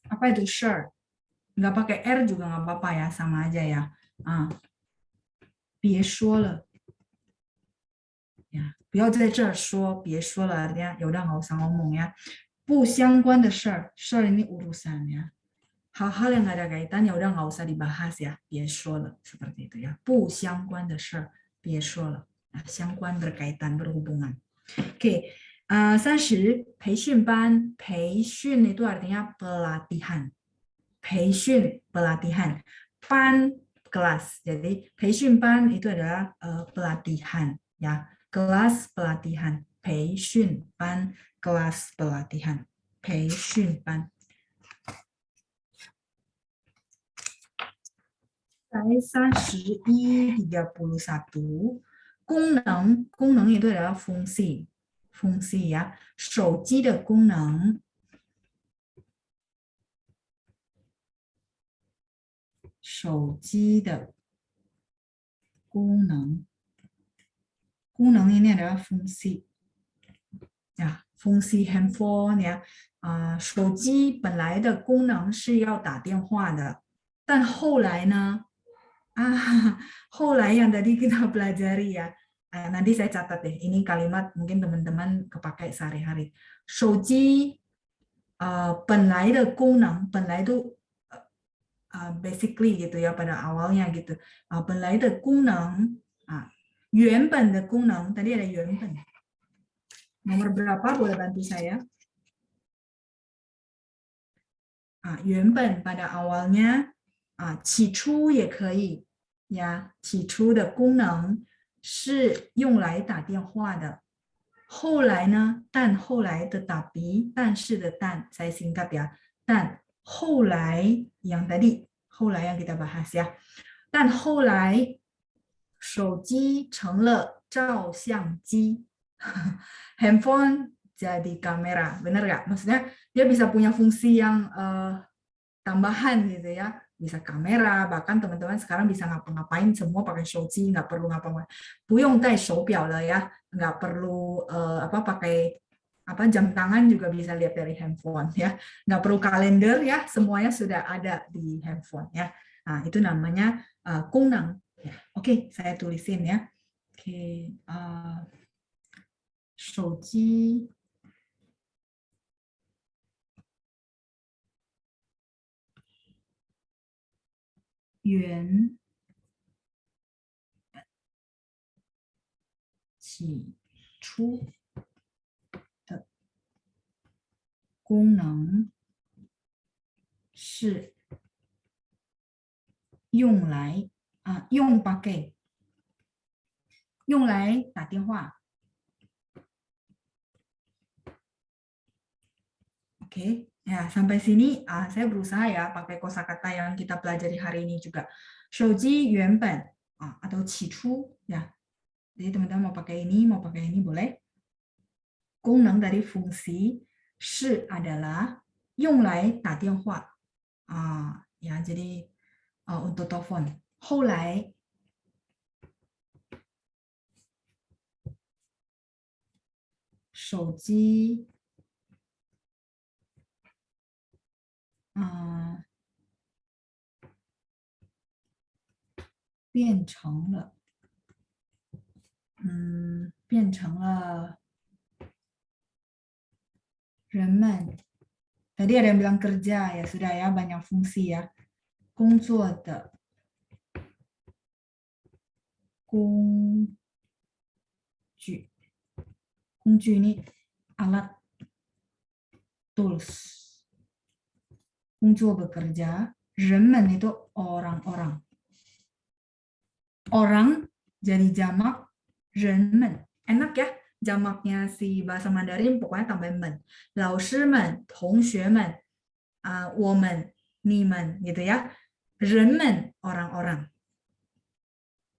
Apa itu 事? Nggak pakai R juga nggak apa-apa ya, sama aja ya. 别说了. Ya, 不要在这儿说, 别说了 artinya ya udah nggak usah ngomong ya. 不相关的事, 事 ini urusan ya. Hal-hal yang nggak ada kaitan ya udah nggak usah dibahas ya, 别说了, seperti itu ya. 不相关的事, 别说了. Nah, 相关 berkaitan, berhubungan. Oke, 30, 培训班. 培训 itu artinya pelatihan. 培训 pelatihan. Ban kelas. Jadi 培训班 itu adalah pelatihan ya. Kelas pelatihan. 培训班 kelas pelatihan. 培训班. 31, 31. 功能 itu adalah fungsi. Fungsi ya. 手机的功能. 手机的功能功能 ini adalah fungsi. Ya, fungsi handphone ya. 手机本来的功能是要打电话的，但后来呢，后来yang tadi kita pelajari ya, nanti saya catat deh, ini kalimat mungkin teman-teman kepakai sehari-hari. 手机本来的功能，本来都basically gitu ya pada awalnya gitu. 本来的功能原本的功能 tadi ada 原本。Nomor berapa boleh bantu saya? 原本 pada awalnya 起初也可以呀，起初的功能是用来打电话的。后来呢？但后来的tapi，但是的但 saya singkat ya， 但后来 yang tadi， 后来 yang kita bahas ya， 但后来手机成了照相机。Handphone jadi kamera, benar nggak? Maksudnya dia bisa punya fungsi yang tambahan gitu ya, bisa kamera, bahkan teman-teman sekarang bisa ngapa-ngapain semua pakai shouji, nggak perlu ngapa-ngapain, 不用戴手表了ya, nggak perlu pakai jam tangan juga bisa lihat dari handphone ya, nggak perlu kalender ya, semuanya sudah ada di handphone ya. Nah itu namanya 功能ya. Oke, saya tulisin ya. Oke. 手机原起初的功能是用来用来打电话。Oke, ya sampai sini saya berusaha ya pakai kosakata yang kita pelajari hari ini juga. 手机原本 atau 起初 ya. Jadi teman-teman mau pakai ini boleh. 功能 dari fungsi 是 adalah 用来打电话 ya jadi untuk telepon. 后来手机变成了人们 tadi ada yang bilang kerja ya sudah ya banyak fungsi ya 工作的工具 ini alat tools 工作 bekerja 人们 itu orang-orang orang jadi jamak 人们 enak ya jamaknya si bahasa Mandarin pokoknya tambahin men 老师们同学们我们你们 gitu ya 人们 orang-orang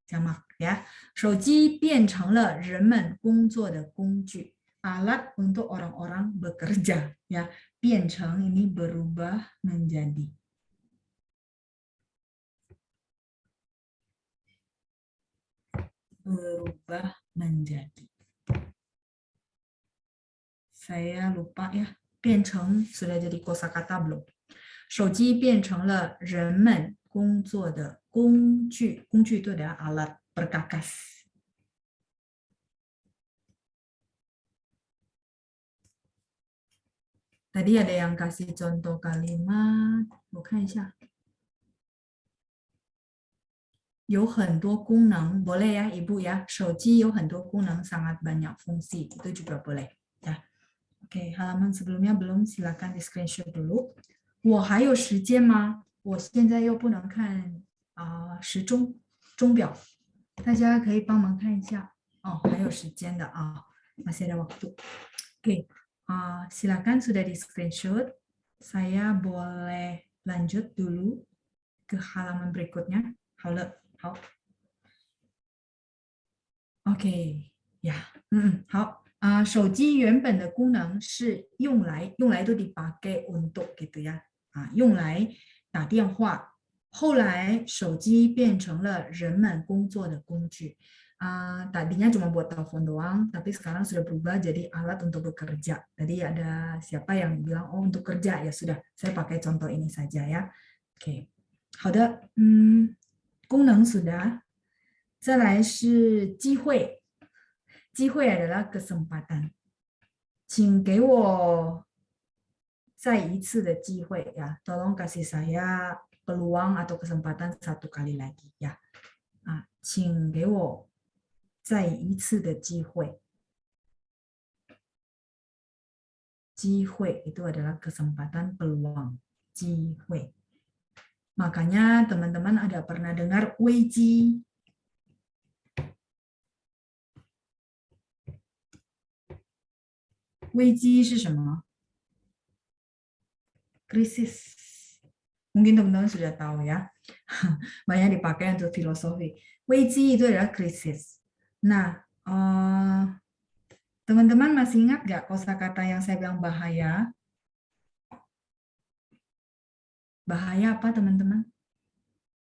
jamak ya 手机变成了人们工作的工具 alat untuk orang-orang bekerja ya 变成 ini berubah menjadi berubah menjadi saya lupa ya 变成 sudah jadi kosakata belum 手机变成了人们工作的工具工具 itu adalah alat perkakas tadi ada yang kasih contoh kalimat 我看一下 有很多功能 boleh ya ibu ya 手机有很多功能 sangat banyak fungsi itu juga boleh ya oke halaman sebelumnya belum silakan di screenshot dulu 我还有时间吗我现在又不能看时钟钟表大家可以帮忙看一下还有时间的masih ada waktu oke silakan sudah di screenshot saya boleh lanjut dulu ke halaman berikutnya 好了好 OK 呀好手机原本的功能是用来 itu dipakai untuk gitu ya 用来打电话后来手机变成了人们工作的工具 tadinya cuma buat telepon doang, tapi sekarang sudah berubah jadi alat untuk bekerja. Tadi ada siapa yang bilang, oh untuk kerja, ya sudah, saya pakai contoh ini saja ya. Oke, 好的，功能 sudah， 再来是机会，机会 adalah kesempatan， 请给我再一次的机会ya, tolong kasih saya peluang atau kesempatan satu kali lagi ya. 请给我再一次的机会。机会 itu adalah kesempatan, peluang, 机会。Makanya teman-teman ada pernah dengar 危机？危机是什么？ krisis. Mungkin teman-teman sudah tahu ya. Banyak dipakai untuk filosofi. 危机 itu adalah krisis. Nah, teman-teman masih ingat nggak kosakata yang saya bilang bahaya? Bahaya apa teman-teman?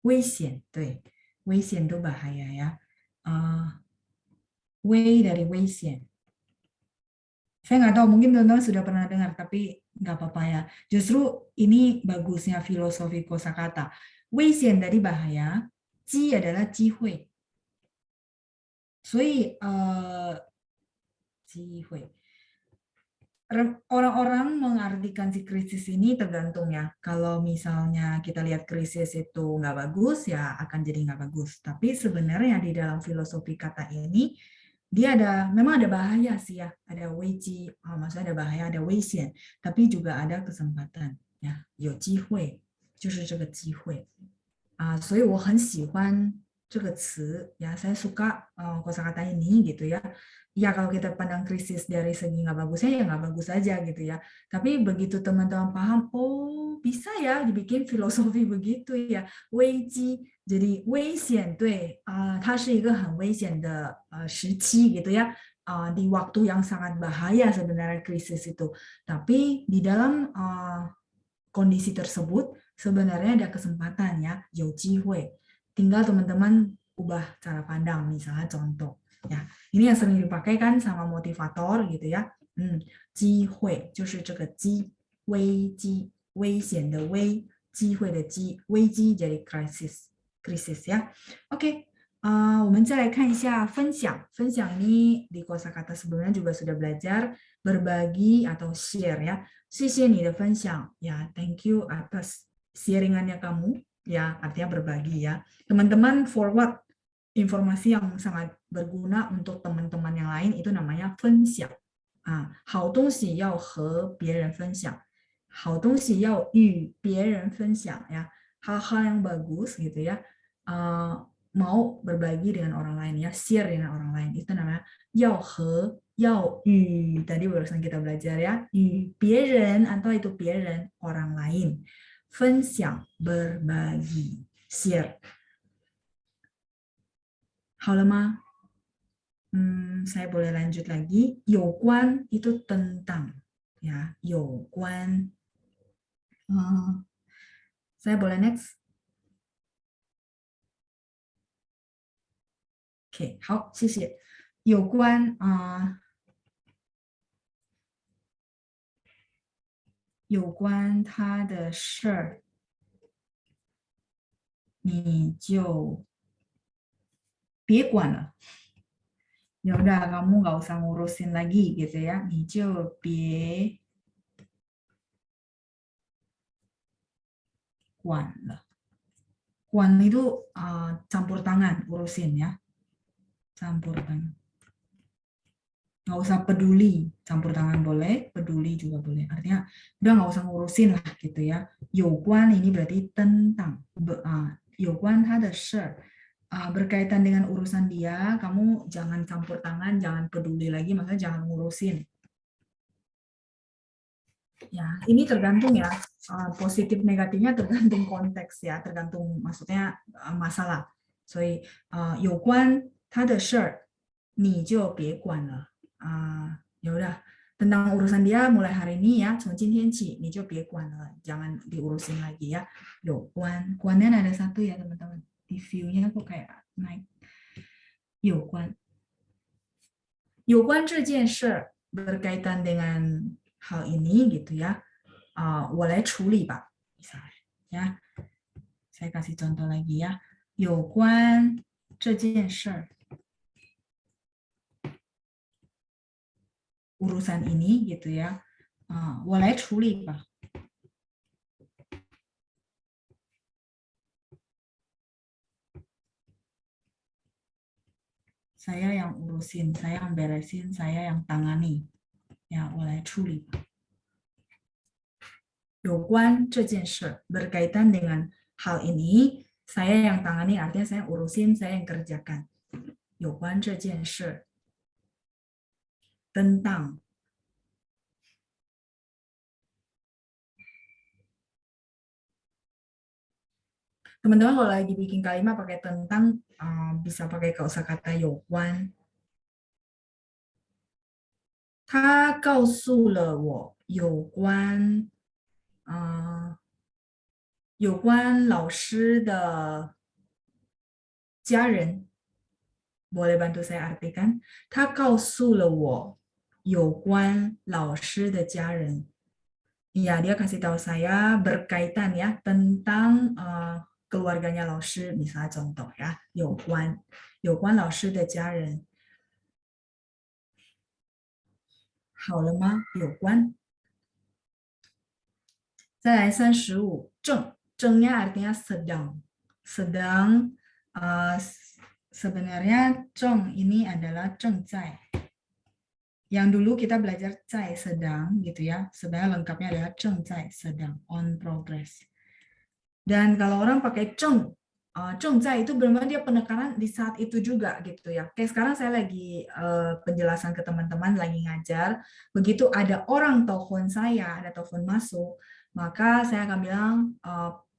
危险，对，危险 itu bahaya ya. 危 dari 危险。Saya nggak tahu, mungkin teman-teman sudah pernah dengar, tapi nggak apa-apa ya. Justru ini bagusnya filosofi kosakata. 危险 dari bahaya, 机 adalah 机会。所以机会。Orang-orang mengartikan si krisis ini tergantung ya. Kalau misalnya kita lihat krisis itu nggak bagus, ya akan jadi nggak bagus. Tapi sebenarnya di dalam filosofi kata ini, dia memang ada bahaya sih ya. Ada 危机, maksudnya ada bahaya, ada 危险, tapi juga ada kesempatan ya. 有机会，就是这个机会。所以我很喜欢这个词ya. Saya suka kosakata ini gitu ya. Ya kalau kita pandang krisis dari segi nggak bagusnya ya nggak bagus aja gitu ya. Tapi begitu teman-teman paham, oh bisa ya dibikin filosofi begitu ya. 危机 jadi 危险，对，它是一个很危险的时期gitu ya. Di waktu yang sangat bahaya sebenarnya krisis itu. Tapi di dalam kondisi tersebut sebenarnya ada kesempatan ya, 有机会. Tinggal teman-teman ubah cara pandang, misalnya contoh. Ya, ini yang sering dipakai kan sama motivator gitu ya. 机会就是这个机，危机，危险的危，机会的机，危机 jadi krisis ya. Oke, 我们再来看一下分享。分享ini di kosakata sebelumnya juga sudah belajar berbagi atau share ya. 谢谢你的分享ya, thank you atas sharingannya kamu ya, artinya berbagi ya. Teman-teman forward informasi yang sangat berguna untuk teman-teman yang lain itu namanya 分享。好东西要和别人分享，好东西要与别人分享ya. Hal-hal yang bagus gitu ya, mau berbagi dengan orang lain ya, share dengan orang lain, itu namanya 要和要与, tadi barusan kita belajar ya, 与别人 atau itu 别人 orang lain, 分享 berbagi, share. 好了吗？ saya boleh lanjut lagi. 有关 itu tentang ya, 有关。saya boleh next? Oke, 好，谢谢。有关有关他的事儿，你就别管了。Ya udah, kamu nggak usah ngurusin lagi gitu ya. 你就别管了。管 itu campur tangan, urusin ya. Campur tangan. Nggak usah peduli. Campur tangan boleh, peduli juga boleh. Artinya udah nggak usah ngurusin lah gitu ya. 有关 ini berarti tentang. 有关他的事。berkaitan dengan urusan dia, kamu jangan campur tangan, jangan peduli lagi, maksudnya jangan ngurusin. Ya, ini tergantung ya, positif negatifnya tergantung konteks ya, tergantung maksudnya masalah. 所以有关他的事儿，你就别管了。ya udah, tentang urusan dia mulai hari ini ya, 从今天起你就别管了， jangan diurusin lagi ya. 有关，关nya ada satu ya teman-teman. Di view-nya kok kayak naik. 有关。有关这件事 berkaitan dengan hal ini gitu ya. 我来处理吧 misalnya ya. Saya kasih contoh lagi ya. 有关这件事 urusan ini gitu ya. 我来处理吧. Saya yang urusin, saya yang beresin, saya yang tangani. Ya, 我来处理吧. 有关这件事 berkaitan dengan hal ini, saya yang tangani artinya saya urusin, saya yang kerjakan. 有关这件事 tentang. Teman-teman kalau lagi bikin kalimat pakai tentang, bisa pakai kosakata 有关. 他告诉了我有关老师的家人. Boleh bantu saya artikan? 他告诉了我有关老师的家人. Ya, dia kasih tahu saya berkaitan ya tentang keluarganya 老师, misalnya contoh ya, 有关老师的家人. 好了吗？有关。再来35，正nya artinya sedang. Sebenarnya 正 ini adalah 正在. Yang dulu kita belajar 在 sedang gitu ya. Sebenarnya lengkapnya adalah 正在 sedang, on progress. Dan kalau orang pakai 正在itu benar-benar dia penekanan di saat itu juga gitu ya. Kayak sekarang saya lagi penjelasan ke teman-teman, lagi ngajar. Begitu ada orang telepon saya, ada telepon masuk, maka saya akan bilang,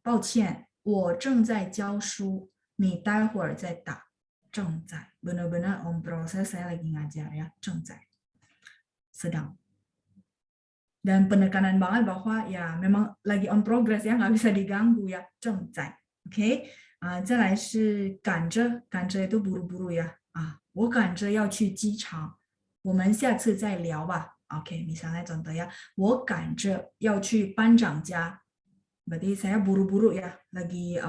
抱歉，我正在教书，你待会儿再打。正在, benar-benar on proses, saya lagi ngajar ya, 正在, sedang. Dan penekanan banget bahwa ya memang lagi on progress ya, nggak bisa diganggu ya, 正在. Oke. 再来是赶着itu buru-buru ya. 我赶着要去机场，我们下次再聊吧. Oke, misalnya contoh ya, 我赶着要去班长家. Berarti saya buru-buru ya, lagi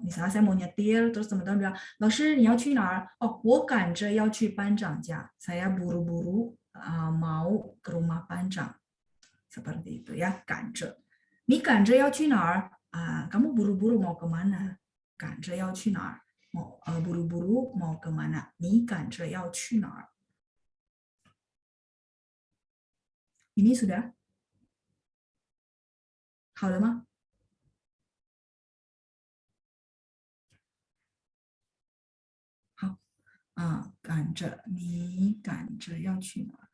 misalnya saya mau nyetir, terus teman-teman bilang, 老师你要去哪儿? Oh, 我赶着要去班长家. Saya buru-buru mau ke rumah 班长. Seperti itu ya, 赶着. 你赶着要去哪儿? Kamu buru-buru mau kemana? 赶着要去哪儿? Buru-buru mau kemana? 你赶着要去哪儿? Ini sudah? 好了吗? 好，赶着，你赶着要去哪儿？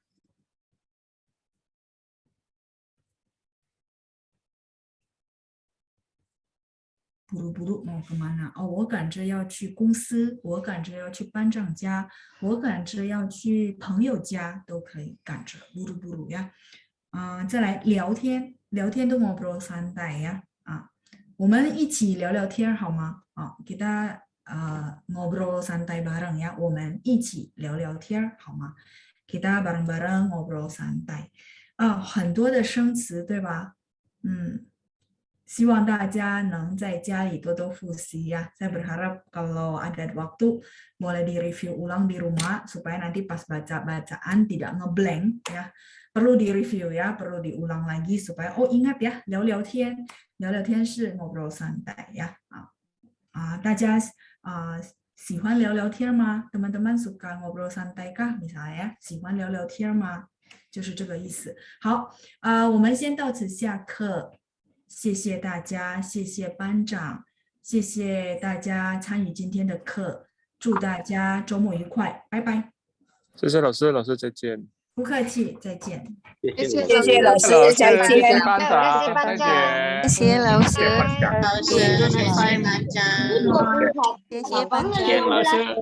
buru-buru mau kemana? Oh, 我赶着要去公司，我赶着要去班长家，我赶着要去朋友家，都可以赶着 buru-buru ya. 再来聊天，聊天都 ngobrol santai ya. 我们一起聊聊天好吗？kita ngobrol santai bareng ya. 我们一起聊聊天好吗？ kita bareng-bareng ngobrol santai. 很多的生词对吧？希望大家能在家里多多复习ya. Saya berharap kalau ada waktu boleh di-review ulang di rumah supaya nanti pas baca-bacaan tidak ngeblank ya. Perlu di-review ya, perlu diulang lagi supaya ingat ya, 聊聊天，聊聊天是 ngobrol santai ya. 大家喜欢聊聊天吗？ teman-teman suka ngobrol santai kah misalnya ya? 喜欢聊聊天吗？ 就是这个意思。好，我们先到此下课。 谢谢大家，谢谢班长，谢谢大家参与今天的课，祝大家周末愉快，拜拜。谢谢老师，老师再见。不客气，再见。谢谢老师，再见。谢谢班长，再见。谢谢老师，老师，谢谢班长。谢谢班长。谢谢老师。